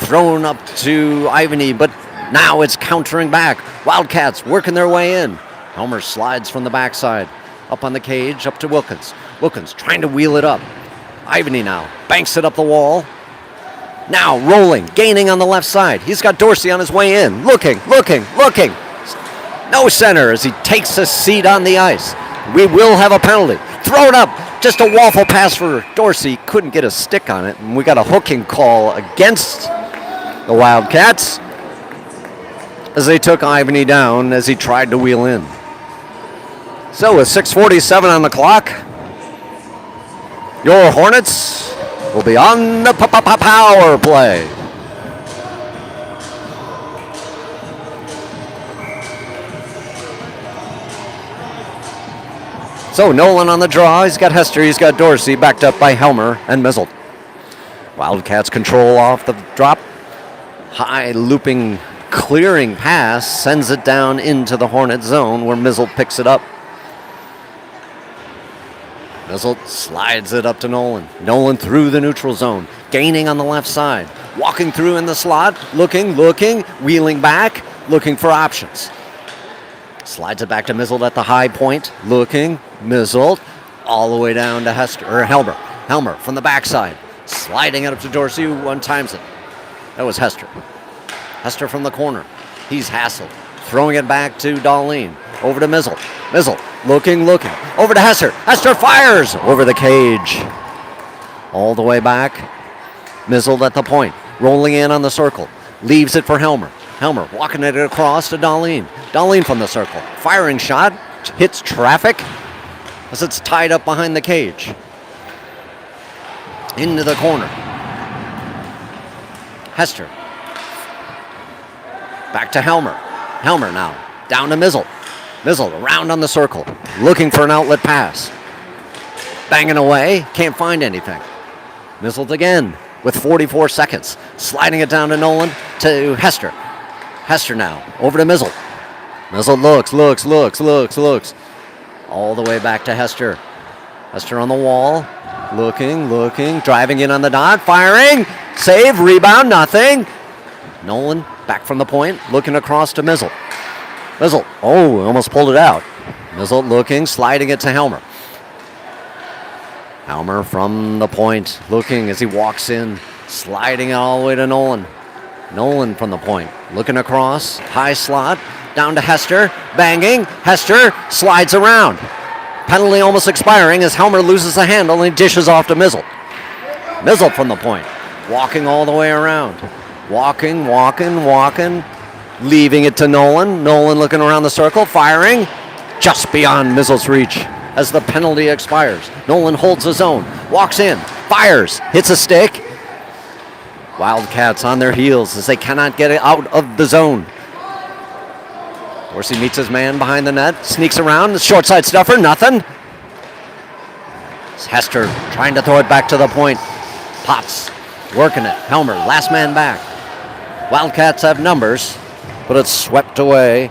thrown up to Ivany, but now it's countering back. Wildcats working their way in. Helmer slides from the backside, up on the cage, up to Wilkins. Wilkins trying to wheel it up. Ivany now banks it up the wall. Now rolling, gaining on the left side. He's got Dorsey on his way in. Looking. No center as he takes a seat on the ice. We will have a penalty. Thrown up. Just a waffle pass for Dorsey. Couldn't get a stick on it. And we got a hooking call against the Wildcats as they took Ivany down as he tried to wheel in. So with 6:47 on the clock, your Hornets will be on the power play. So Nolan on the draw. He's got Hester. He's got Dorsey, backed up by Helmer and Mizzle. Wildcats control off the drop. High looping, clearing pass sends it down into the Hornet zone where Mizzle picks it up. Mizzle slides it up to Nolan. Nolan through the neutral zone, gaining on the left side. Walking through in the slot, looking, wheeling back, looking for options. Slides it back to Mizzle at the high point, looking, Mizzle, all the way down to Helmer. Helmer from the backside, sliding it up to Dorsey, who one-times it. That was Hester. Hester from the corner. He's hassled, throwing it back to Darlene. Over to Mizzle. Mizzle, looking. Over to Hester. Hester fires over the cage. All the way back. Mizzle at the point, rolling in on the circle. Leaves it for Helmer. Helmer walking it across to Darlene. Darlene from the circle. Firing shot. Hits traffic as it's tied up behind the cage. Into the corner. Hester. Back to Helmer. Helmer now. Down to Mizzle. Mizzle around on the circle. Looking for an outlet pass. Banging away. Can't find anything. Mizzled again with 44 seconds. Sliding it down to Nolan to Hester. Hester now. Over to Mizzle. Mizzle looks. All the way back to Hester. Hester on the wall. Looking. Driving in on the dot. Firing. Save. Rebound. Nothing. Nolan back from the point. Looking across to Mizzle. Mizzle. Oh, almost pulled it out. Mizzle looking. Sliding it to Helmer. Helmer from the point. Looking as he walks in. Sliding it all the way to Nolan. Nolan from the point. Looking across. High slot. Down to Hester. Banging. Hester slides around. Penalty almost expiring as Helmer loses the handle and dishes off to Mizzle. Mizzle from the point. Walking all the way around. Walking. Leaving it to Nolan. Nolan looking around the circle. Firing. Just beyond Mizzle's reach as the penalty expires. Nolan holds his own. Walks in. Fires. Hits a stick. Wildcats on their heels as they cannot get it out of the zone. Dorsey meets his man behind the net. Sneaks around. Short side stuffer. Nothing. It's Hester trying to throw it back to the point. Potts working it. Helmer, last man back. Wildcats have numbers, but it's swept away.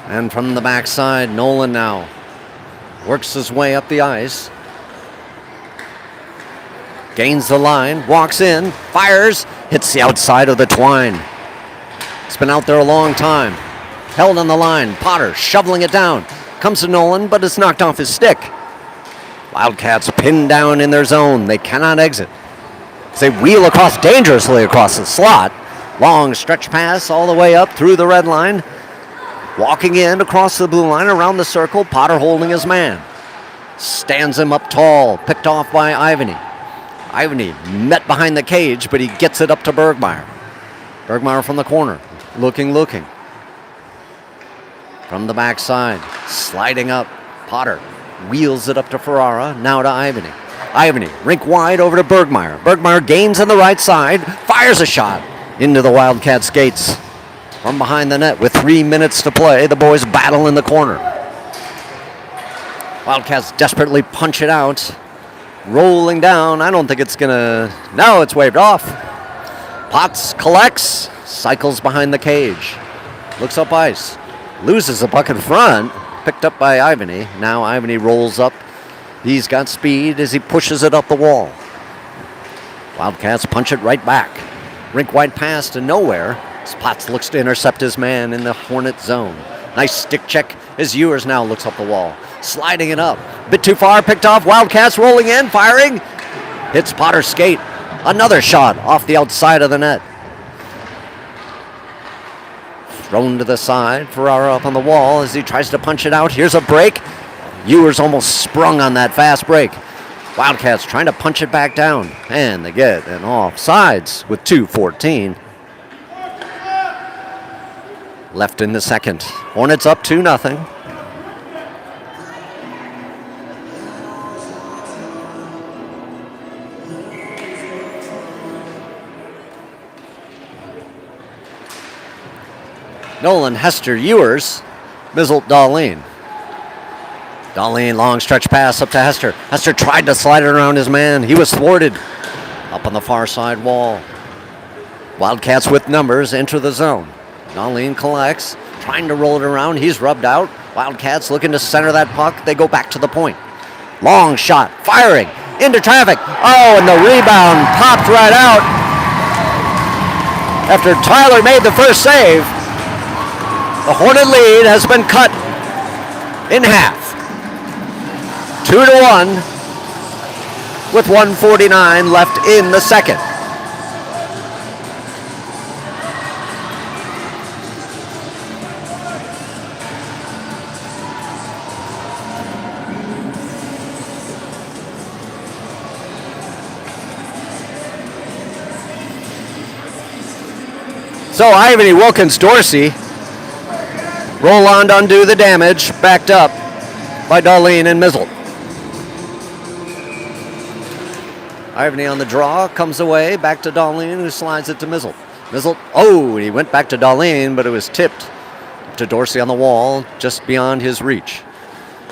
And from the backside, Nolan now works his way up the ice. Gains the line, walks in, fires, hits the outside of the twine. It's been out there a long time. Held on the line, Potter shoveling it down. Comes to Nolan, but it's knocked off his stick. Wildcats pinned down in their zone. They cannot exit. They wheel dangerously across the slot. Long stretch pass all the way up through the red line. Walking in across the blue line around the circle. Potter holding his man. Stands him up tall. Picked off by Ivany. Ivany met behind the cage, but he gets it up to Bergmeyer. Bergmeyer from the corner. Looking. From the backside. Sliding up. Potter wheels it up to Ferrara. Now to Ivany. Ivany, rink wide over to Bergmeyer. Bergmeyer gains on the right side. Fires a shot into the Wildcats' gates. From behind the net with 3 minutes to play, the boys battle in the corner. Wildcats desperately punch it out. Rolling down. I don't think it's going to... No, it's waved off. Potts collects. Cycles behind the cage. Looks up ice. Loses the puck in front. Picked up by Ivany. Now Ivany rolls up. He's got speed as he pushes it up the wall. Wildcats punch it right back. Rink wide pass to nowhere. Spots looks to intercept his man in the Hornet zone. Nice stick check as Ewers now looks up the wall. Sliding it up. Bit too far, picked off. Wildcats rolling in, firing. Hits Potter's skate. Another shot off the outside of the net. Thrown to the side. Ferrara up on the wall as he tries to punch it out. Here's a break. Ewers almost sprung on that fast break. Wildcats trying to punch it back down. And they get an offsides with 2:14 left in the second. Hornets up 2-0. Nolan, Hester, Ewers, Mizzle, Darlene. Darlene, long stretch pass up to Hester. Hester tried to slide it around his man. He was thwarted. Up on the far side wall. Wildcats with numbers enter the zone. Darlene collects, trying to roll it around. He's rubbed out. Wildcats looking to center that puck. They go back to the point. Long shot, firing, into traffic. Oh, and the rebound popped right out. After Tyler made the first save, the Hornet lead has been cut in half. 2-1 with 1:49 left in the second. So Ivany, Wilkins, Dorsey roll on to undo the damage, backed up by Darlene and Mizzle. Ivany on the draw, comes away, back to Darlene, who slides it to Mizzle. Mizzle, oh, he went back to Darlene, but it was tipped to Dorsey on the wall, just beyond his reach.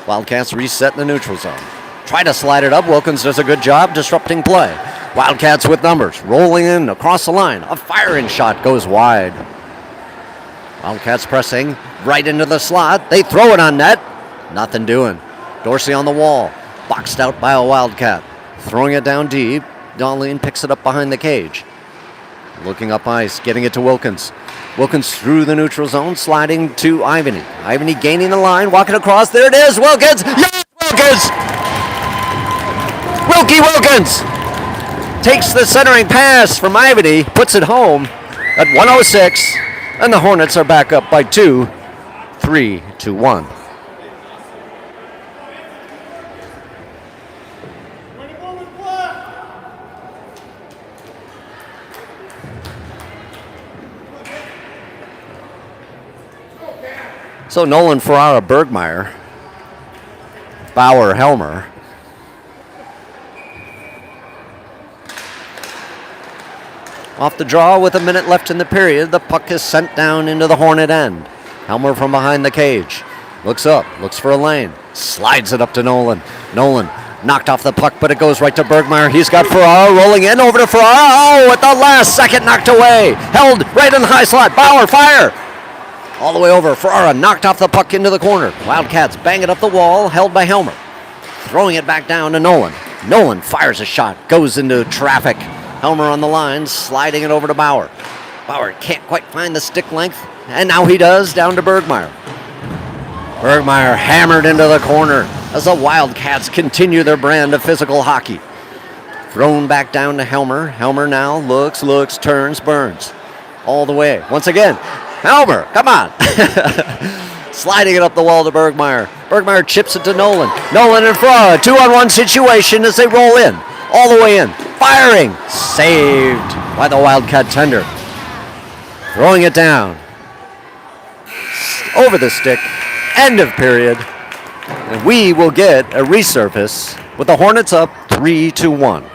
Wildcats reset in the neutral zone. Try to slide it up, Wilkins does a good job disrupting play. Wildcats with numbers, rolling in across the line. A firing shot goes wide. Wildcats pressing right into the slot. They throw it on net. Nothing doing. Dorsey on the wall, boxed out by a Wildcat. Throwing it down deep. Darlene picks it up behind the cage. Looking up ice, getting it to Wilkins. Wilkins through the neutral zone, sliding to Ivany. Ivany gaining the line, walking across. There it is, Wilkins! Yes, Wilkins! Wilkie Wilkins takes the centering pass from Ivany, puts it home at 1:06, and the Hornets are back up by 2, 3-1. So Nolan, Ferrara, Bergmeyer, Bauer, Helmer. Off the draw with a minute left in the period, the puck is sent down into the Hornet end. Helmer from behind the cage. Looks up, looks for a lane. Slides it up to Nolan. Nolan knocked off the puck, but it goes right to Bergmeyer. He's got Ferrara rolling in, over to Ferrara. Oh, at the last second, knocked away. Held right in the high slot. Bauer, fire! All the way over. Ferrara knocked off the puck into the corner. Wildcats bang it up the wall, held by Helmer. Throwing it back down to Nolan. Nolan fires a shot, goes into traffic. Helmer on the line, sliding it over to Bauer. Bauer can't quite find the stick length, and now he does, down to Bergmeyer. Bergmeyer hammered into the corner as the Wildcats continue their brand of physical hockey. Thrown back down to Helmer. Helmer now looks, turns, burns. All the way. Once again, Helmer, come on. Sliding it up the wall to Bergmeyer. Bergmeyer chips it to Nolan. Nolan and Ferrara, 2-on-1 situation as they roll in. All the way in. Firing. Saved by the Wildcat tender. Throwing it down. Over the stick. End of period. And we will get a resurface with the Hornets up 3-1.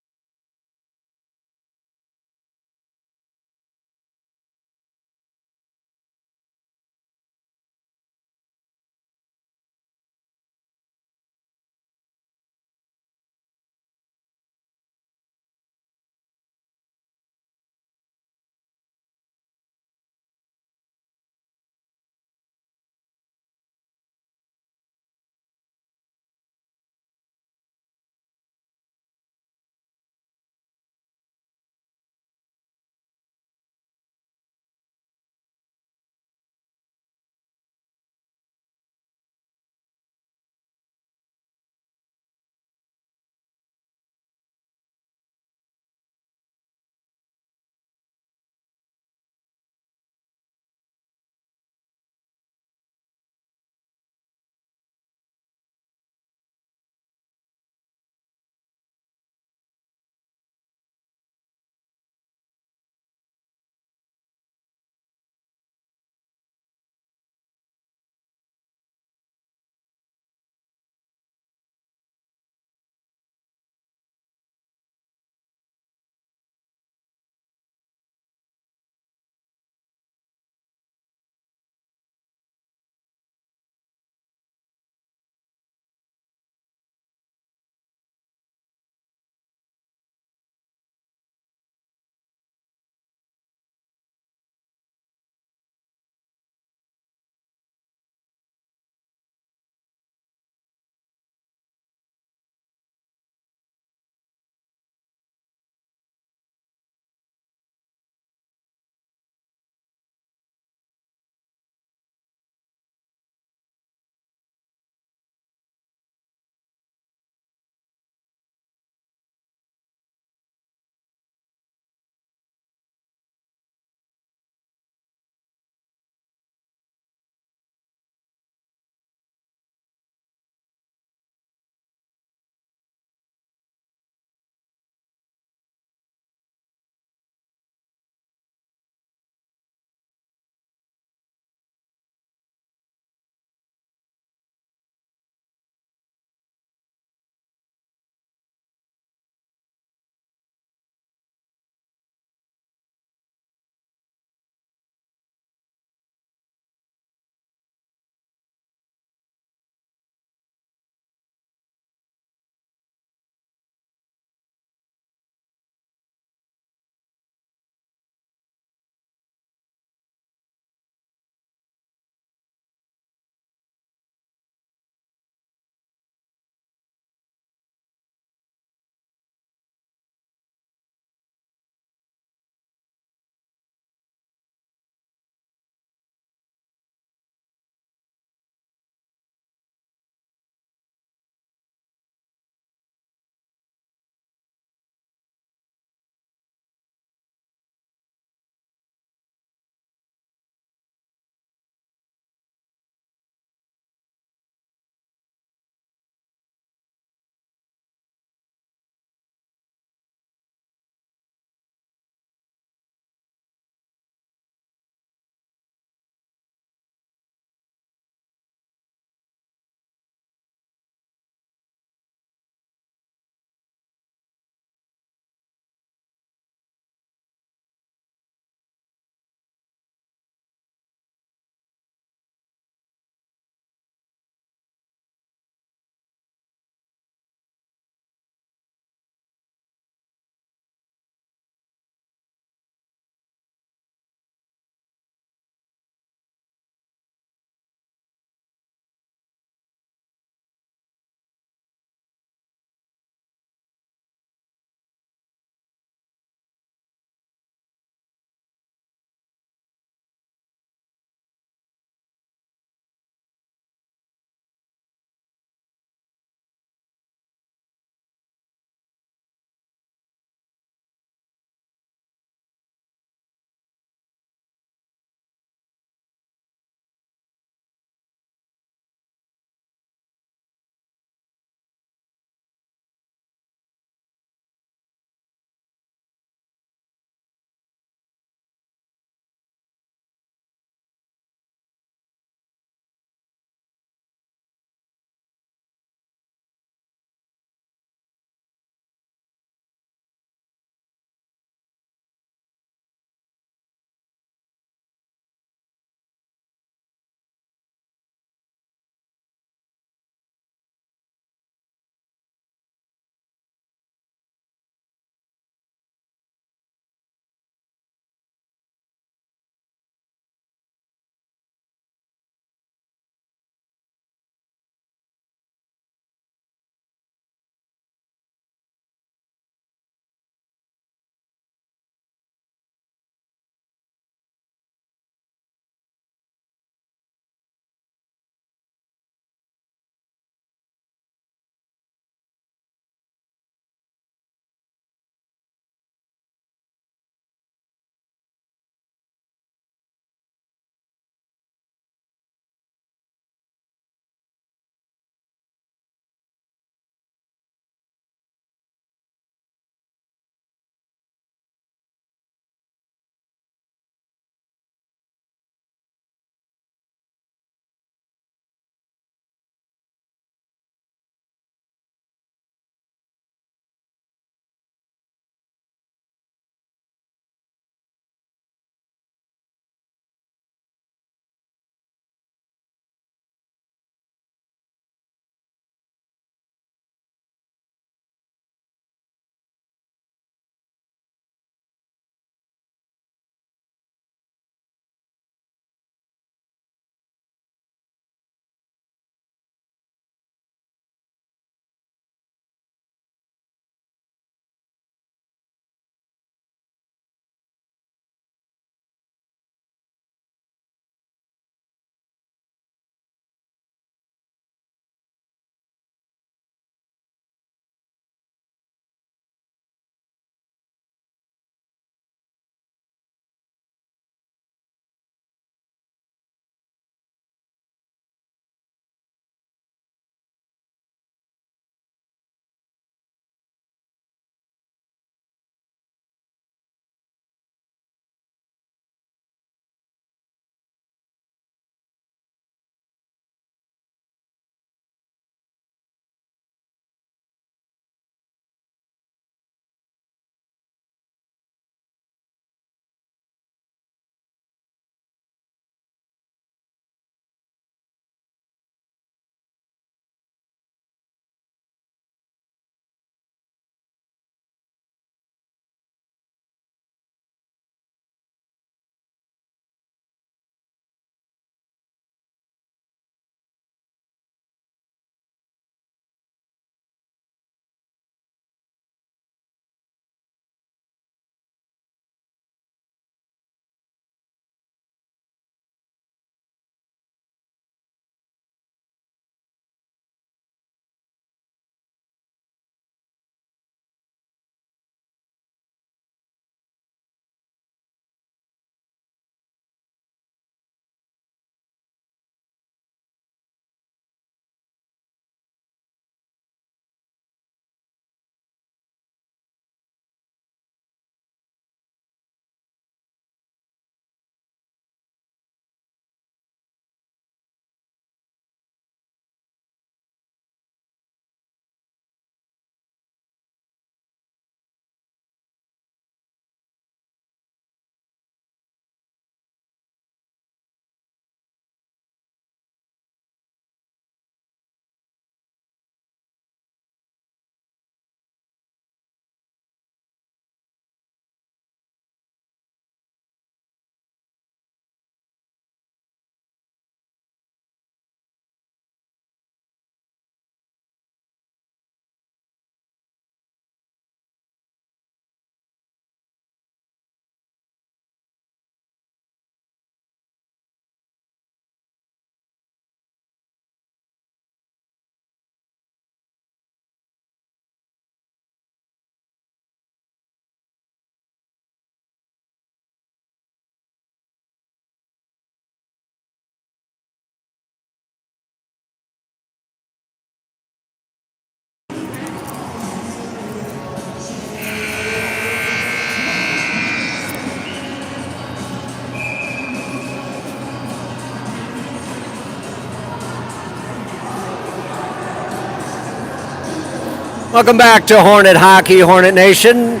Welcome back to Hornet Hockey, Hornet Nation,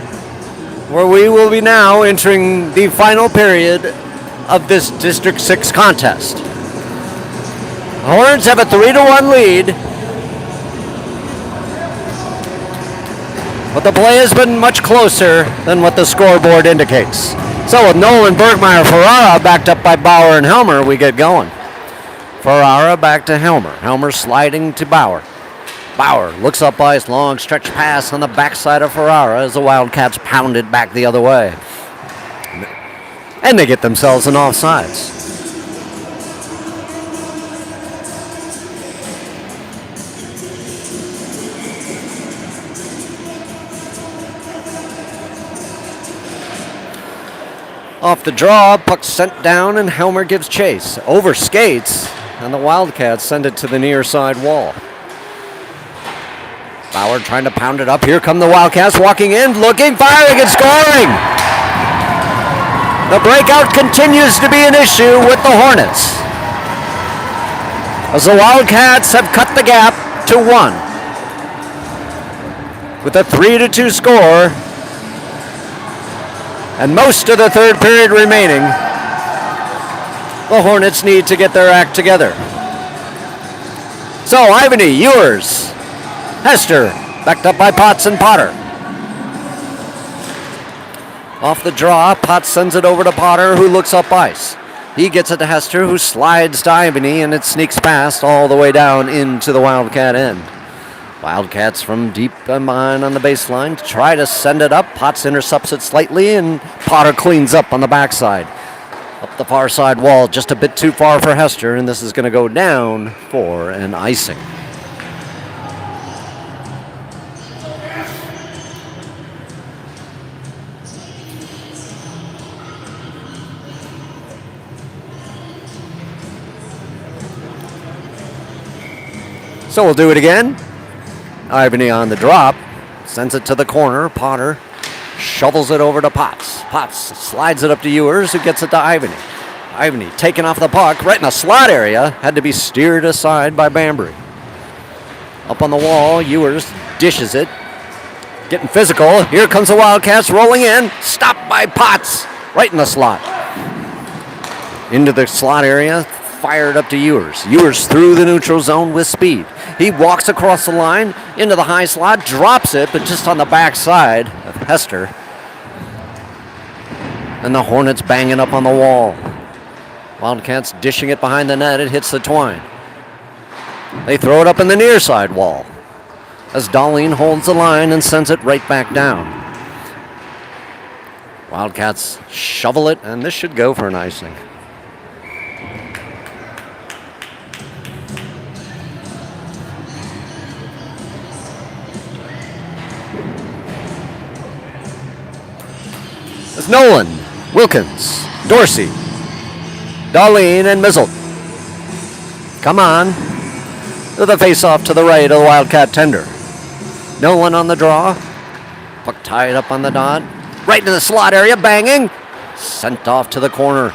where we will be now entering the final period of this District 6 contest. The Hornets have a 3-1 lead, but the play has been much closer than what the scoreboard indicates. So with Nolan, Bergmeyer, Ferrara backed up by Bauer and Helmer, we get going. Ferrara back to Helmer. Helmer sliding to Bauer. Bauer looks up ice, long stretch pass on the backside of Ferrara as the Wildcats pounded back the other way. And they get themselves an offsides. Off the draw, puck sent down and Helmer gives chase. Over skates, and the Wildcats send it to the near side wall. Bauer trying to pound it up. Here come the Wildcats walking in, looking, firing, and scoring. The breakout continues to be an issue with the Hornets, as the Wildcats have cut the gap to 1. With a 3-2 score and most of the third period remaining, the Hornets need to get their act together. So, Ivany, Ewers, Hester, backed up by Potts and Potter. Off the draw, Potts sends it over to Potter, who looks up ice. He gets it to Hester, who slides to Ivany, and it sneaks past all the way down into the Wildcat end. Wildcats from deep behind on the baseline try to send it up. Potts intercepts it slightly, and Potter cleans up on the backside. Up the far side wall, just a bit too far for Hester, and this is going to go down for an icing. So we'll do it again. Ivany on the drop, sends it to the corner. Potter shovels it over to Potts. Potts slides it up to Ewers, who gets it to Ivany. Ivany taking off the puck right in the slot area, had to be steered aside by Bambry. Up on the wall, Ewers dishes it, getting physical. Here comes the Wildcats rolling in, stopped by Potts, right in the slot. Into the slot area, fired up to Ewers. Ewers through the neutral zone with speed. He walks across the line into the high slot, drops it, but just on the backside of Hester. And the Hornets banging up on the wall. Wildcats dishing it behind the net. It hits the twine. They throw it up in the near side wall as Darlene holds the line and sends it right back down. Wildcats shovel it, and this should go for an icing. It's Nolan, Wilkins, Dorsey, Darlene, and Mizzle. Come on. To the face-off to the right of the Wildcat tender. Nolan on the draw. Puck tied up on the dot. Right into the slot area, banging. Sent off to the corner.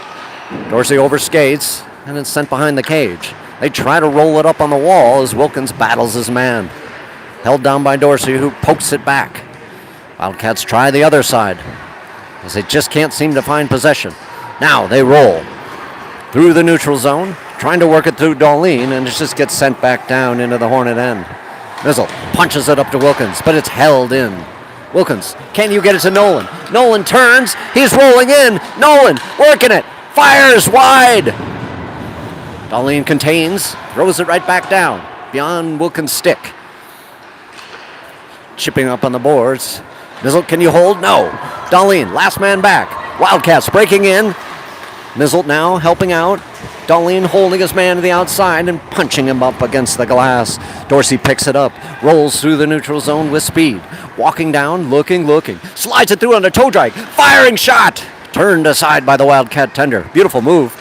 Dorsey overskates, and it's sent behind the cage. They try to roll it up on the wall as Wilkins battles his man. Held down by Dorsey, who pokes it back. Wildcats try the other side, as they just can't seem to find possession. Now they roll through the neutral zone, trying to work it through Darlene, and it just gets sent back down into the Hornet end. Mizzle punches it up to Wilkins, but it's held in. Wilkins, can you get it to Nolan? Nolan turns, he's rolling in. Nolan working it, fires wide. Darlene contains, throws it right back down, beyond Wilkins' stick. Chipping up on the boards. Mizzle, can you hold? No. Darlene, last man back. Wildcats breaking in. Mizzle now helping out. Darlene holding his man to the outside and punching him up against the glass. Dorsey picks it up, rolls through the neutral zone with speed. Walking down, looking. Slides it through on a toe drag. Firing shot! Turned aside by the Wildcat tender. Beautiful move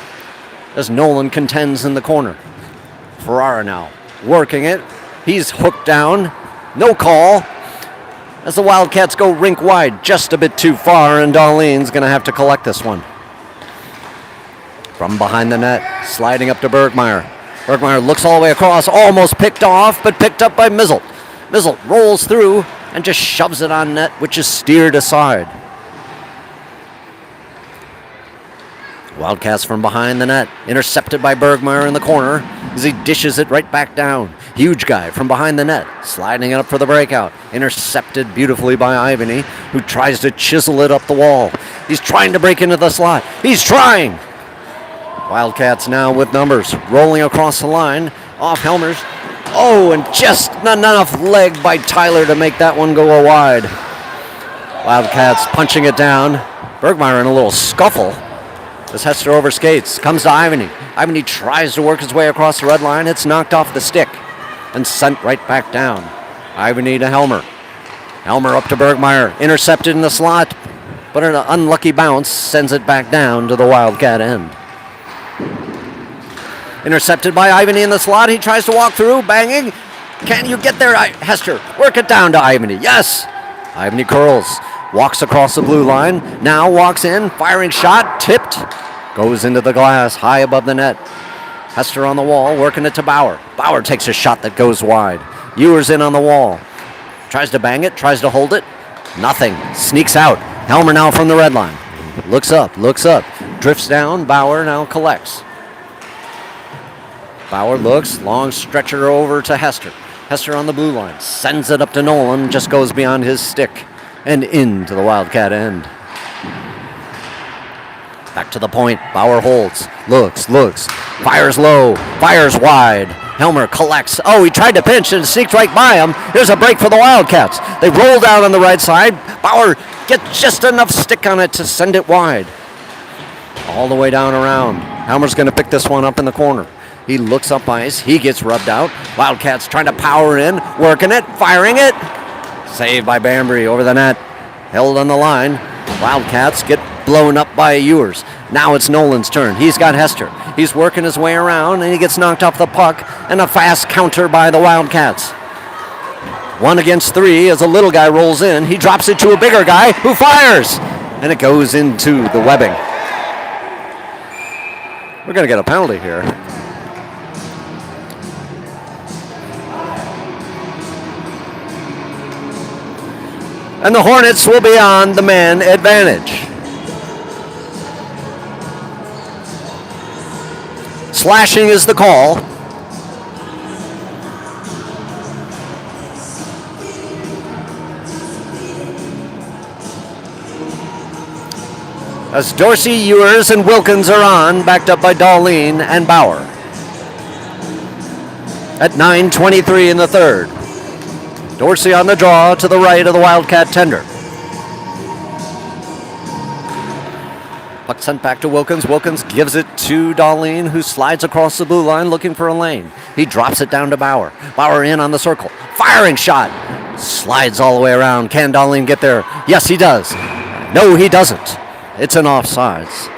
as Nolan contends in the corner. Ferrara now working it. He's hooked down. No call. As the Wildcats go rink wide, just a bit too far, and Darlene's going to have to collect this one. From behind the net, sliding up to Bergmeyer. Bergmeyer looks all the way across, almost picked off, but picked up by Mizzle. Mizzle rolls through and just shoves it on net, which is steered aside. Wildcats from behind the net, intercepted by Bergmeyer in the corner as he dishes it right back down. Huge guy from behind the net, sliding it up for the breakout. Intercepted beautifully by Ivany, who tries to chisel it up the wall. He's trying to break into the slot. He's trying! Wildcats now with numbers, rolling across the line, off Helmers. Oh, and just not enough leg by Tyler to make that one go wide. Wildcats punching it down. Bergmeyer in a little scuffle as Hester overskates, comes to Ivany. Ivany tries to work his way across the red line. It's knocked off the stick and sent right back down. Ivany to Helmer. Helmer up to Bergmeyer, intercepted in the slot, but an unlucky bounce sends it back down to the Wildcat end. Intercepted by Ivany in the slot. He tries to walk through, banging. Can you get there, Hester? Work it down to Ivany. Yes! Ivany curls. Walks across the blue line, now walks in, firing shot, tipped, goes into the glass, high above the net. Hester on the wall, working it to Bauer. Bauer takes a shot that goes wide. Ewers in on the wall. Tries to bang it, tries to hold it. Nothing. Sneaks out. Helmer now from the red line. Looks up. Drifts down. Bauer now collects. Bauer looks, long stretcher over to Hester. Hester on the blue line, sends it up to Nolan, just goes beyond his stick and into the Wildcat end. Back to the point. Bauer holds. Looks. Fires low. Fires wide. Helmer collects. Oh, he tried to pinch and sneaked right by him. Here's a break for the Wildcats. They roll down on the right side. Bauer gets just enough stick on it to send it wide. All the way down around. Helmer's going to pick this one up in the corner. He looks up ice. He gets rubbed out. Wildcats trying to power in. Working it. Firing it. Saved by Bambry over the net. Held on the line. Wildcats get blown up by Ewers. Now it's Nolan's turn. He's got Hester. He's working his way around, and he gets knocked off the puck, and a fast counter by the Wildcats. 1 against 3 as a little guy rolls in. He drops it to a bigger guy who fires, and it goes into the webbing. We're going to get a penalty here. And the Hornets will be on the man advantage. Slashing is the call. As Dorsey, Ewers, and Wilkins are on, backed up by Darlene and Bauer. At 9:23 in the third. Dorsey on the draw to the right of the Wildcat tender. Puck sent back to Wilkins. Wilkins gives it to Darlene, who slides across the blue line looking for a lane. He drops it down to Bauer. Bauer in on the circle. Firing shot. Slides all the way around. Can Darlene get there? Yes, he does. No, he doesn't. It's an offsides.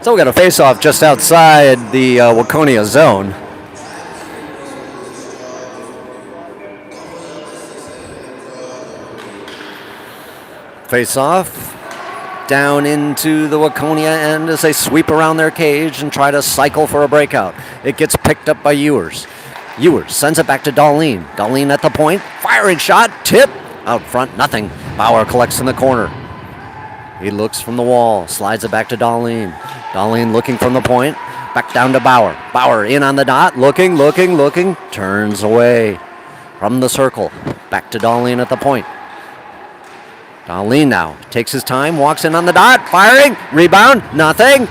So we got a face-off just outside the Waconia zone. Face-off down into the Waconia end as they sweep around their cage and try to cycle for a breakout. It gets picked up by Ewers. Ewers sends it back to Darlene. Darlene at the point. Firing shot. Tip. Out front, nothing. Bauer collects in the corner. He looks from the wall. Slides it back to Darlene. Darlene looking from the point. Back down to Bauer. Bauer in on the dot. Looking. Turns away from the circle. Back to Darlene at the point. Darlene now takes his time. Walks in on the dot. Firing. Rebound. Nothing.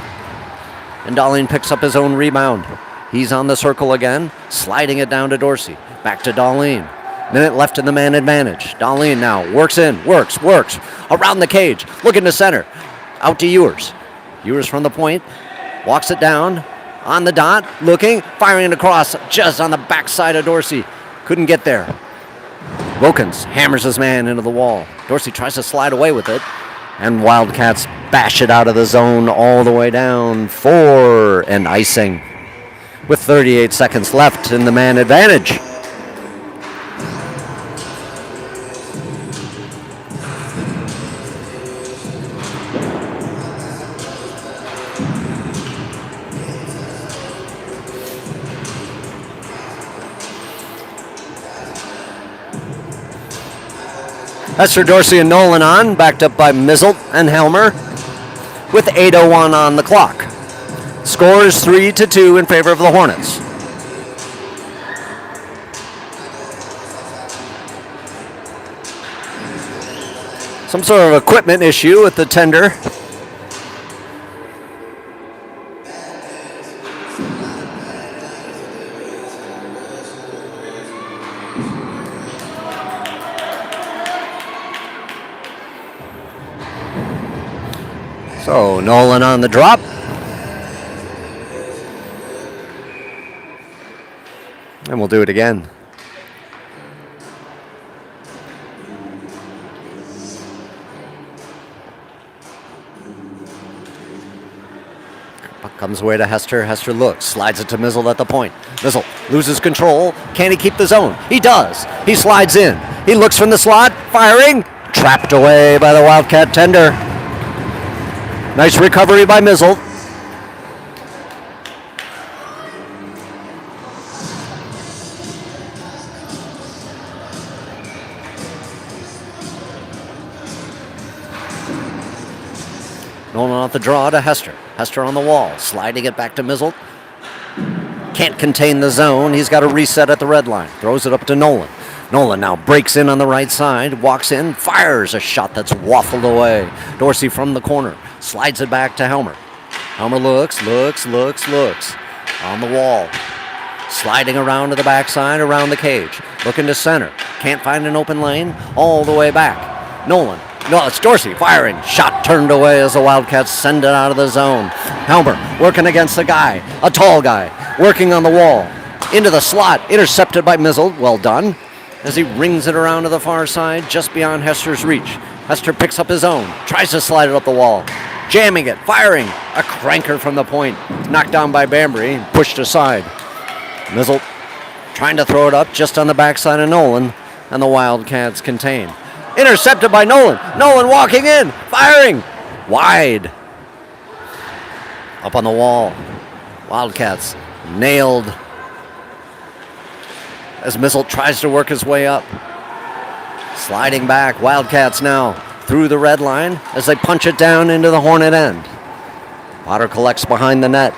And Darlene picks up his own rebound. He's on the circle again. Sliding it down to Dorsey. Back to Darlene. Minute left in the man advantage. Darlene now works in. Works. Around the cage. Looking to center. Out to Ewers. Ewers from the point. Walks it down. On the dot. Looking. Firing it across. Just on the backside of Dorsey. Couldn't get there. Wilkins hammers his man into the wall. Dorsey tries to slide away with it. And Wildcats bash it out of the zone all the way down for an icing. With 38 seconds left in the man advantage. Hester, Dorsey, and Nolan on, backed up by Mizzle and Helmer, with 8:01 on the clock. Score is 3-2 in favor of the Hornets. Some sort of equipment issue with the tender. So Nolan on the drop. And we'll do it again. Puck comes away to Hester. Hester looks, slides it to Mizzle at the point. Mizzle loses control. Can he keep the zone? He does. He slides in. He looks from the slot, firing. Trapped away by the Wildcat tender. Nice recovery by Mizzle. Nolan off the draw to Hester. Hester on the wall, sliding it back to Mizzle. Can't contain the zone. He's got to reset at the red line. Throws it up to Nolan. Nolan now breaks in on the right side, walks in, fires a shot that's waffled away. Dorsey from the corner, slides it back to Helmer. Helmer looks. On the wall. Sliding around to the backside, around the cage. Looking to center. Can't find an open lane. All the way back. Nolan. No, it's Dorsey firing. Shot turned away as the Wildcats send it out of the zone. Helmer working against a guy, a tall guy, working on the wall. Into the slot, intercepted by Mizzle. Well done. As he rings it around to the far side, just beyond Hester's reach. Hester picks up his own, tries to slide it up the wall. Jamming it, firing. A cranker from the point. Knocked down by Bambry, pushed aside. Mizzle trying to throw it up just on the backside of Nolan, and the Wildcats contain. Intercepted by Nolan. Nolan walking in, firing. Wide. Up on the wall. Wildcats nailed as Mizzle tries to work his way up. Sliding back. Wildcats now through the red line as they punch it down into the Hornet end. Potter collects behind the net.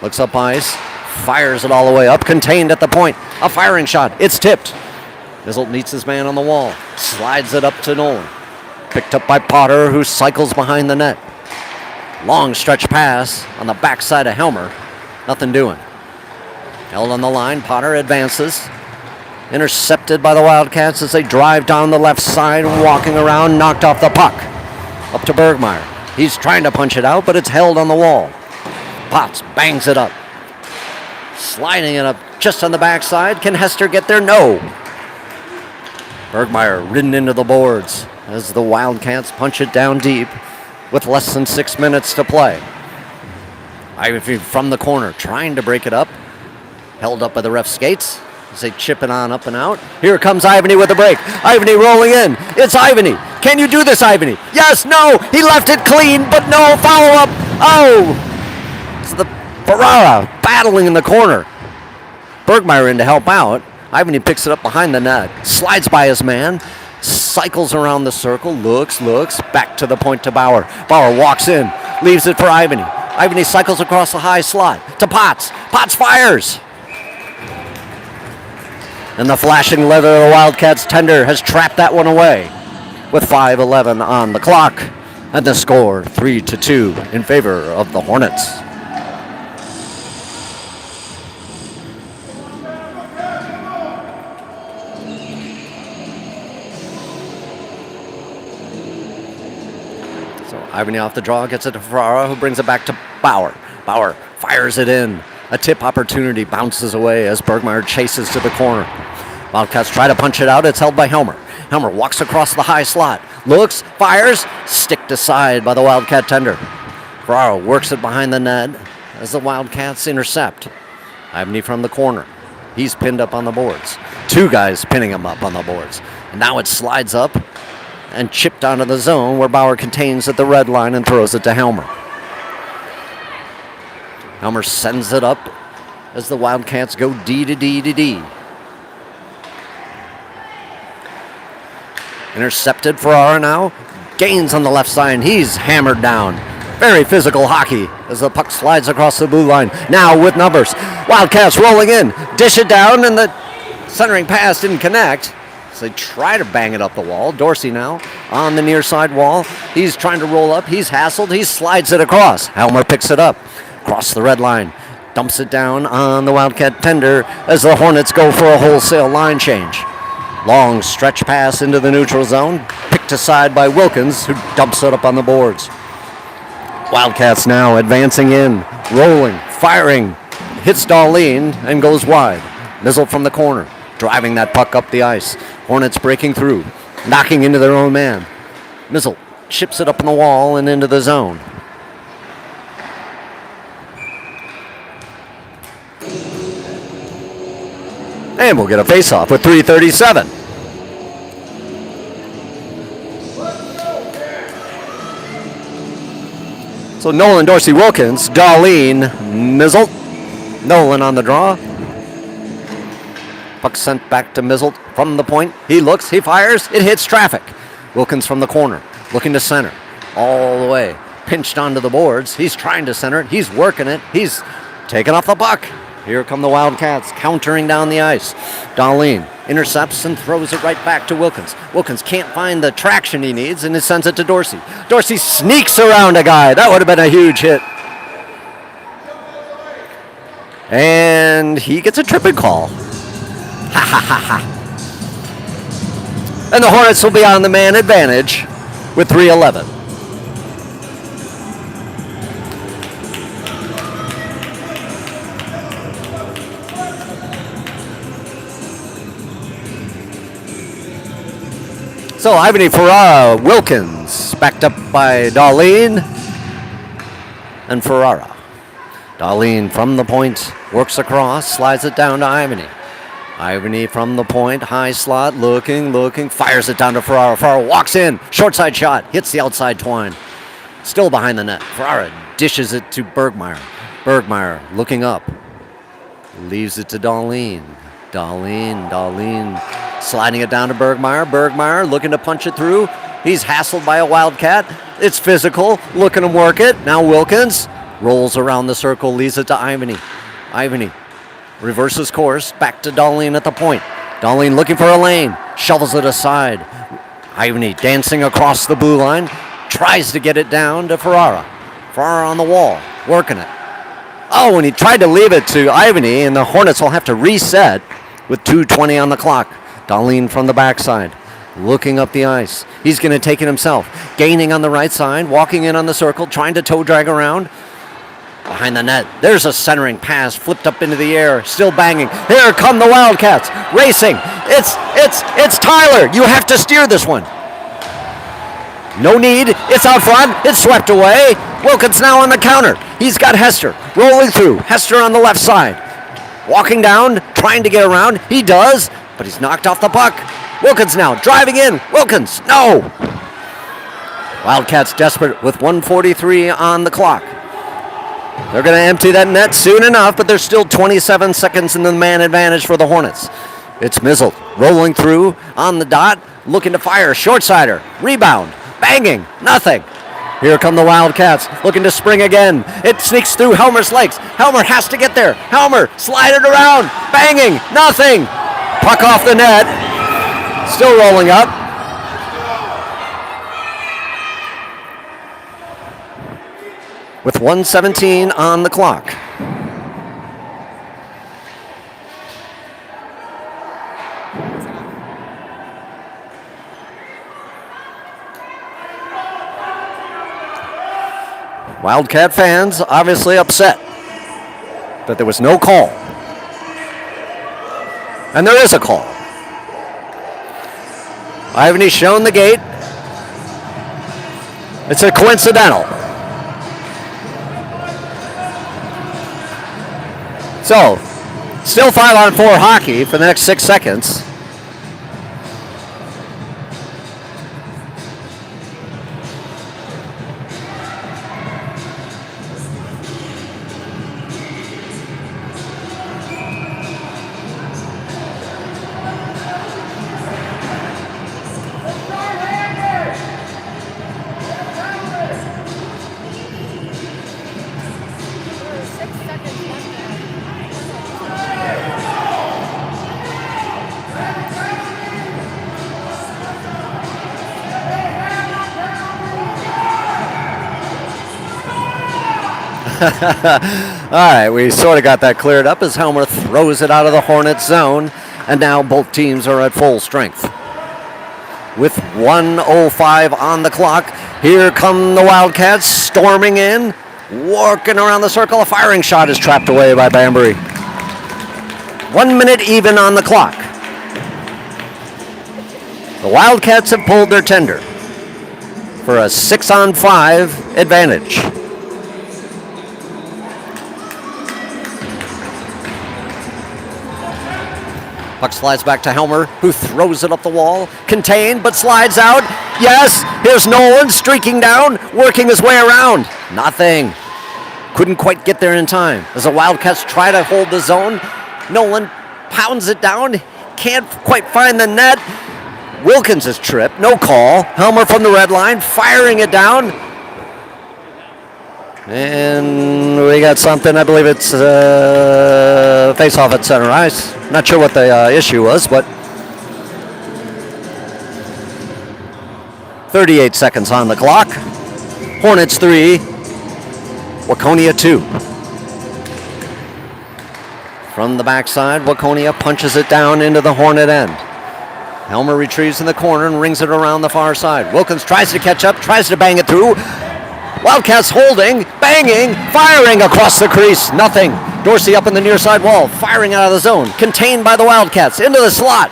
Looks up ice. Fires it all the way up. Contained at the point. A firing shot. It's tipped. Mizzle meets his man on the wall. Slides it up to Nolan. Picked up by Potter, who cycles behind the net. Long stretch pass on the backside of Helmer. Nothing doing. Held on the line. Potter advances. Intercepted by the Wildcats as they drive down the left side, walking around, knocked off the puck. Up to Bergmeyer. He's trying to punch it out, but it's held on the wall. Potts bangs it up. Sliding it up just on the backside. Can Hester get there? No. Bergmeyer ridden into the boards as the Wildcats punch it down deep with less than 6 minutes to play. Ivy from the corner trying to break it up. Held up by the ref skates as they chip it on up and out. Here comes Ivany with a break. Ivany rolling in. It's Ivany. Can you do this, Ivany? Yes, no. He left it clean, but no follow-up. Oh! It's the Ferrara battling in the corner. Bergmeyer in to help out. Ivany picks it up behind the net, slides by his man, cycles around the circle, looks, back to the point to Bauer. Bauer walks in, leaves it for Ivany. Ivany cycles across the high slot to Potts. Potts fires. And the flashing leather of the Wildcats tender has trapped that one away with 5:11 on the clock. And the score 3-2 in favor of the Hornets. Ivany off the draw, gets it to Ferrara, who brings it back to Bauer. Bauer fires it in. A tip opportunity bounces away as Bergmeyer chases to the corner. Wildcats try to punch it out. It's held by Helmer. Helmer walks across the high slot. Looks, fires, sticked aside by the Wildcat tender. Ferrara works it behind the net as the Wildcats intercept. Ivany from the corner. He's pinned up on the boards. Two guys pinning him up on the boards. And now it slides up and chipped onto the zone where Bauer contains at the red line and throws it to Helmer. Helmer sends it up as the Wildcats go D to D to D. Intercepted Ferrara now. Gains on the left side. He's hammered down. Very physical hockey as the puck slides across the blue line. Now with numbers. Wildcats rolling in. Dish it down, and the centering pass didn't connect. So they try to bang it up the wall. Dorsey now on the near side wall. He's trying to roll up. He's hassled. He slides it across. Helmer picks it up. Across the red line. Dumps it down on the Wildcat tender as the Hornets go for a wholesale line change. Long stretch pass into the neutral zone. Picked aside by Wilkins, who dumps it up on the boards. Wildcats now advancing in, rolling, firing. Hits Darlene and goes wide. Mizzle from the corner, driving that puck up the ice. Hornets breaking through, knocking into their own man. Mizzle chips it up on the wall and into the zone. And we'll get a face-off with 3:37. So Nolan, Dorsey, Wilkins, Darlene, Mizzle. Nolan on the draw. Puck sent back to Mizzle from the point. He looks, he fires, it hits traffic. Wilkins from the corner, looking to center. All the way, pinched onto the boards. He's trying to center it, he's working it, he's taking off the puck. Here come the Wildcats, countering down the ice. Darlene intercepts and throws it right back to Wilkins. Wilkins can't find the traction he needs, and he sends it to Dorsey. Dorsey sneaks around a guy. That would have been a huge hit. And he gets a tripping call. Ha ha ha ha. And the Hornets will be on the man advantage with 3:11. So Ivany, Ferrara, Wilkins, backed up by Darlene and Ferrara. Darlene from the point, works across, slides it down to Ivany. Ivany from the point, high slot, looking, fires it down to Ferrara. Ferrara walks in, short side shot, hits the outside twine. Still behind the net. Ferrara dishes it to Bergmeyer. Bergmeyer looking up, leaves it to Darlene. Darlene sliding it down to Bergmeyer. Bergmeyer looking to punch it through. He's hassled by a Wildcat. It's physical, looking to work it. Now Wilkins rolls around the circle, leaves it to Ivany. Ivany reverses course, back to Darlene at the point. Darlene looking for a lane, shovels it aside. Ivany dancing across the blue line, tries to get it down to Ferrara. Ferrara on the wall, working it. Oh, and he tried to leave it to Ivany, and the Hornets will have to reset with 2:20 on the clock. Darlene from the backside, looking up the ice. He's going to take it himself. Gaining on the right side, walking in on the circle, trying to toe drag around. Behind the net, there's a centering pass, flipped up into the air, still banging. Here come the Wildcats, racing. It's Tyler. You have to steer this one. No need. It's out front. It's swept away. Wilkins now on the counter. He's got Hester rolling through. Hester on the left side. Walking down, trying to get around. He does, but he's knocked off the puck. Wilkins now driving in. Wilkins, no. Wildcats desperate with 1:43 on the clock. They're going to empty that net soon enough, but there's still 27 seconds in the man advantage for the Hornets. It's Mizzle rolling through on the dot, looking to fire. Short-sider, rebound, banging, nothing. Here come the Wildcats, looking to spring again. It sneaks through Helmer's legs. Helmer has to get there. Helmer, slide it around, banging, nothing. Puck off the net, still rolling up. With 1:17 on the clock. Wildcat fans obviously upset that there was no call. And there is a call. Ivany's shown the gate. It's a coincidental. So, still 5-on-4 hockey for the next 6 seconds. All right, we sort of got that cleared up as Helmer throws it out of the Hornets zone, and now both teams are at full strength. With 1:05 on the clock, here come the Wildcats storming in, working around the circle. A firing shot is trapped away by Banbury. 1 minute even on the clock. The Wildcats have pulled their tender for a 6-on-5 advantage. Puck slides back to Helmer, who throws it up the wall. Contained, but slides out. Yes, here's Nolan streaking down, working his way around. Nothing. Couldn't quite get there in time. As the Wildcats try to hold the zone, Nolan pounds it down. Can't quite find the net. Wilkins is tripped. No call. Helmer from the red line, firing it down. And we got something. I believe it's face-off at center ice. Not sure what the issue was, but 38 seconds on the clock. Hornets 3, Waconia 2. From the backside, Waconia punches it down into the Hornet end. Helmer retrieves in the corner and rings it around the far side. Wilkins tries to catch up, tries to bang it through. Wildcats holding, banging, firing across the crease. Nothing. Dorsey up in the near side wall, firing out of the zone. Contained by the Wildcats, into the slot.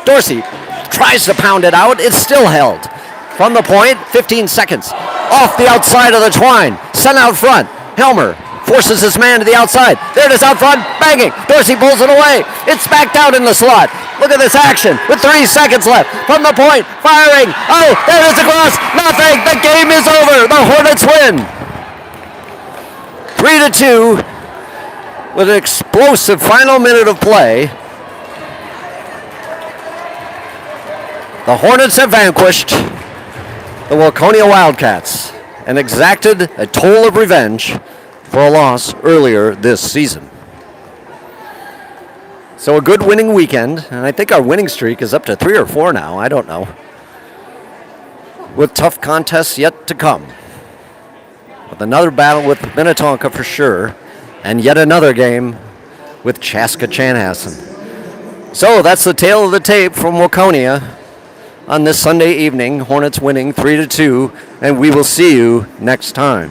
Dorsey tries to pound it out. It's still held. From the point, 15 seconds. Off the outside of the twine. Sent out front. Helmer forces his man to the outside. There it is out front, banging. Dorsey pulls it away. It's backed out in the slot. Look at this action with 3 seconds left. From the point, firing. Oh, there it is across. Nothing. The game is over. The Hornets win. 3-2 with an explosive final minute of play. The Hornets have vanquished the Waconia Wildcats and exacted a toll of revenge for a loss earlier this season. So a good winning weekend, and I think our winning streak is up to 3 or 4 now. I don't know. With tough contests yet to come. With another battle with Minnetonka for sure, and yet another game with Chaska Chanhassen. So that's the tale of the tape from Waconia on this Sunday evening. Hornets winning 3-2, and we will see you next time.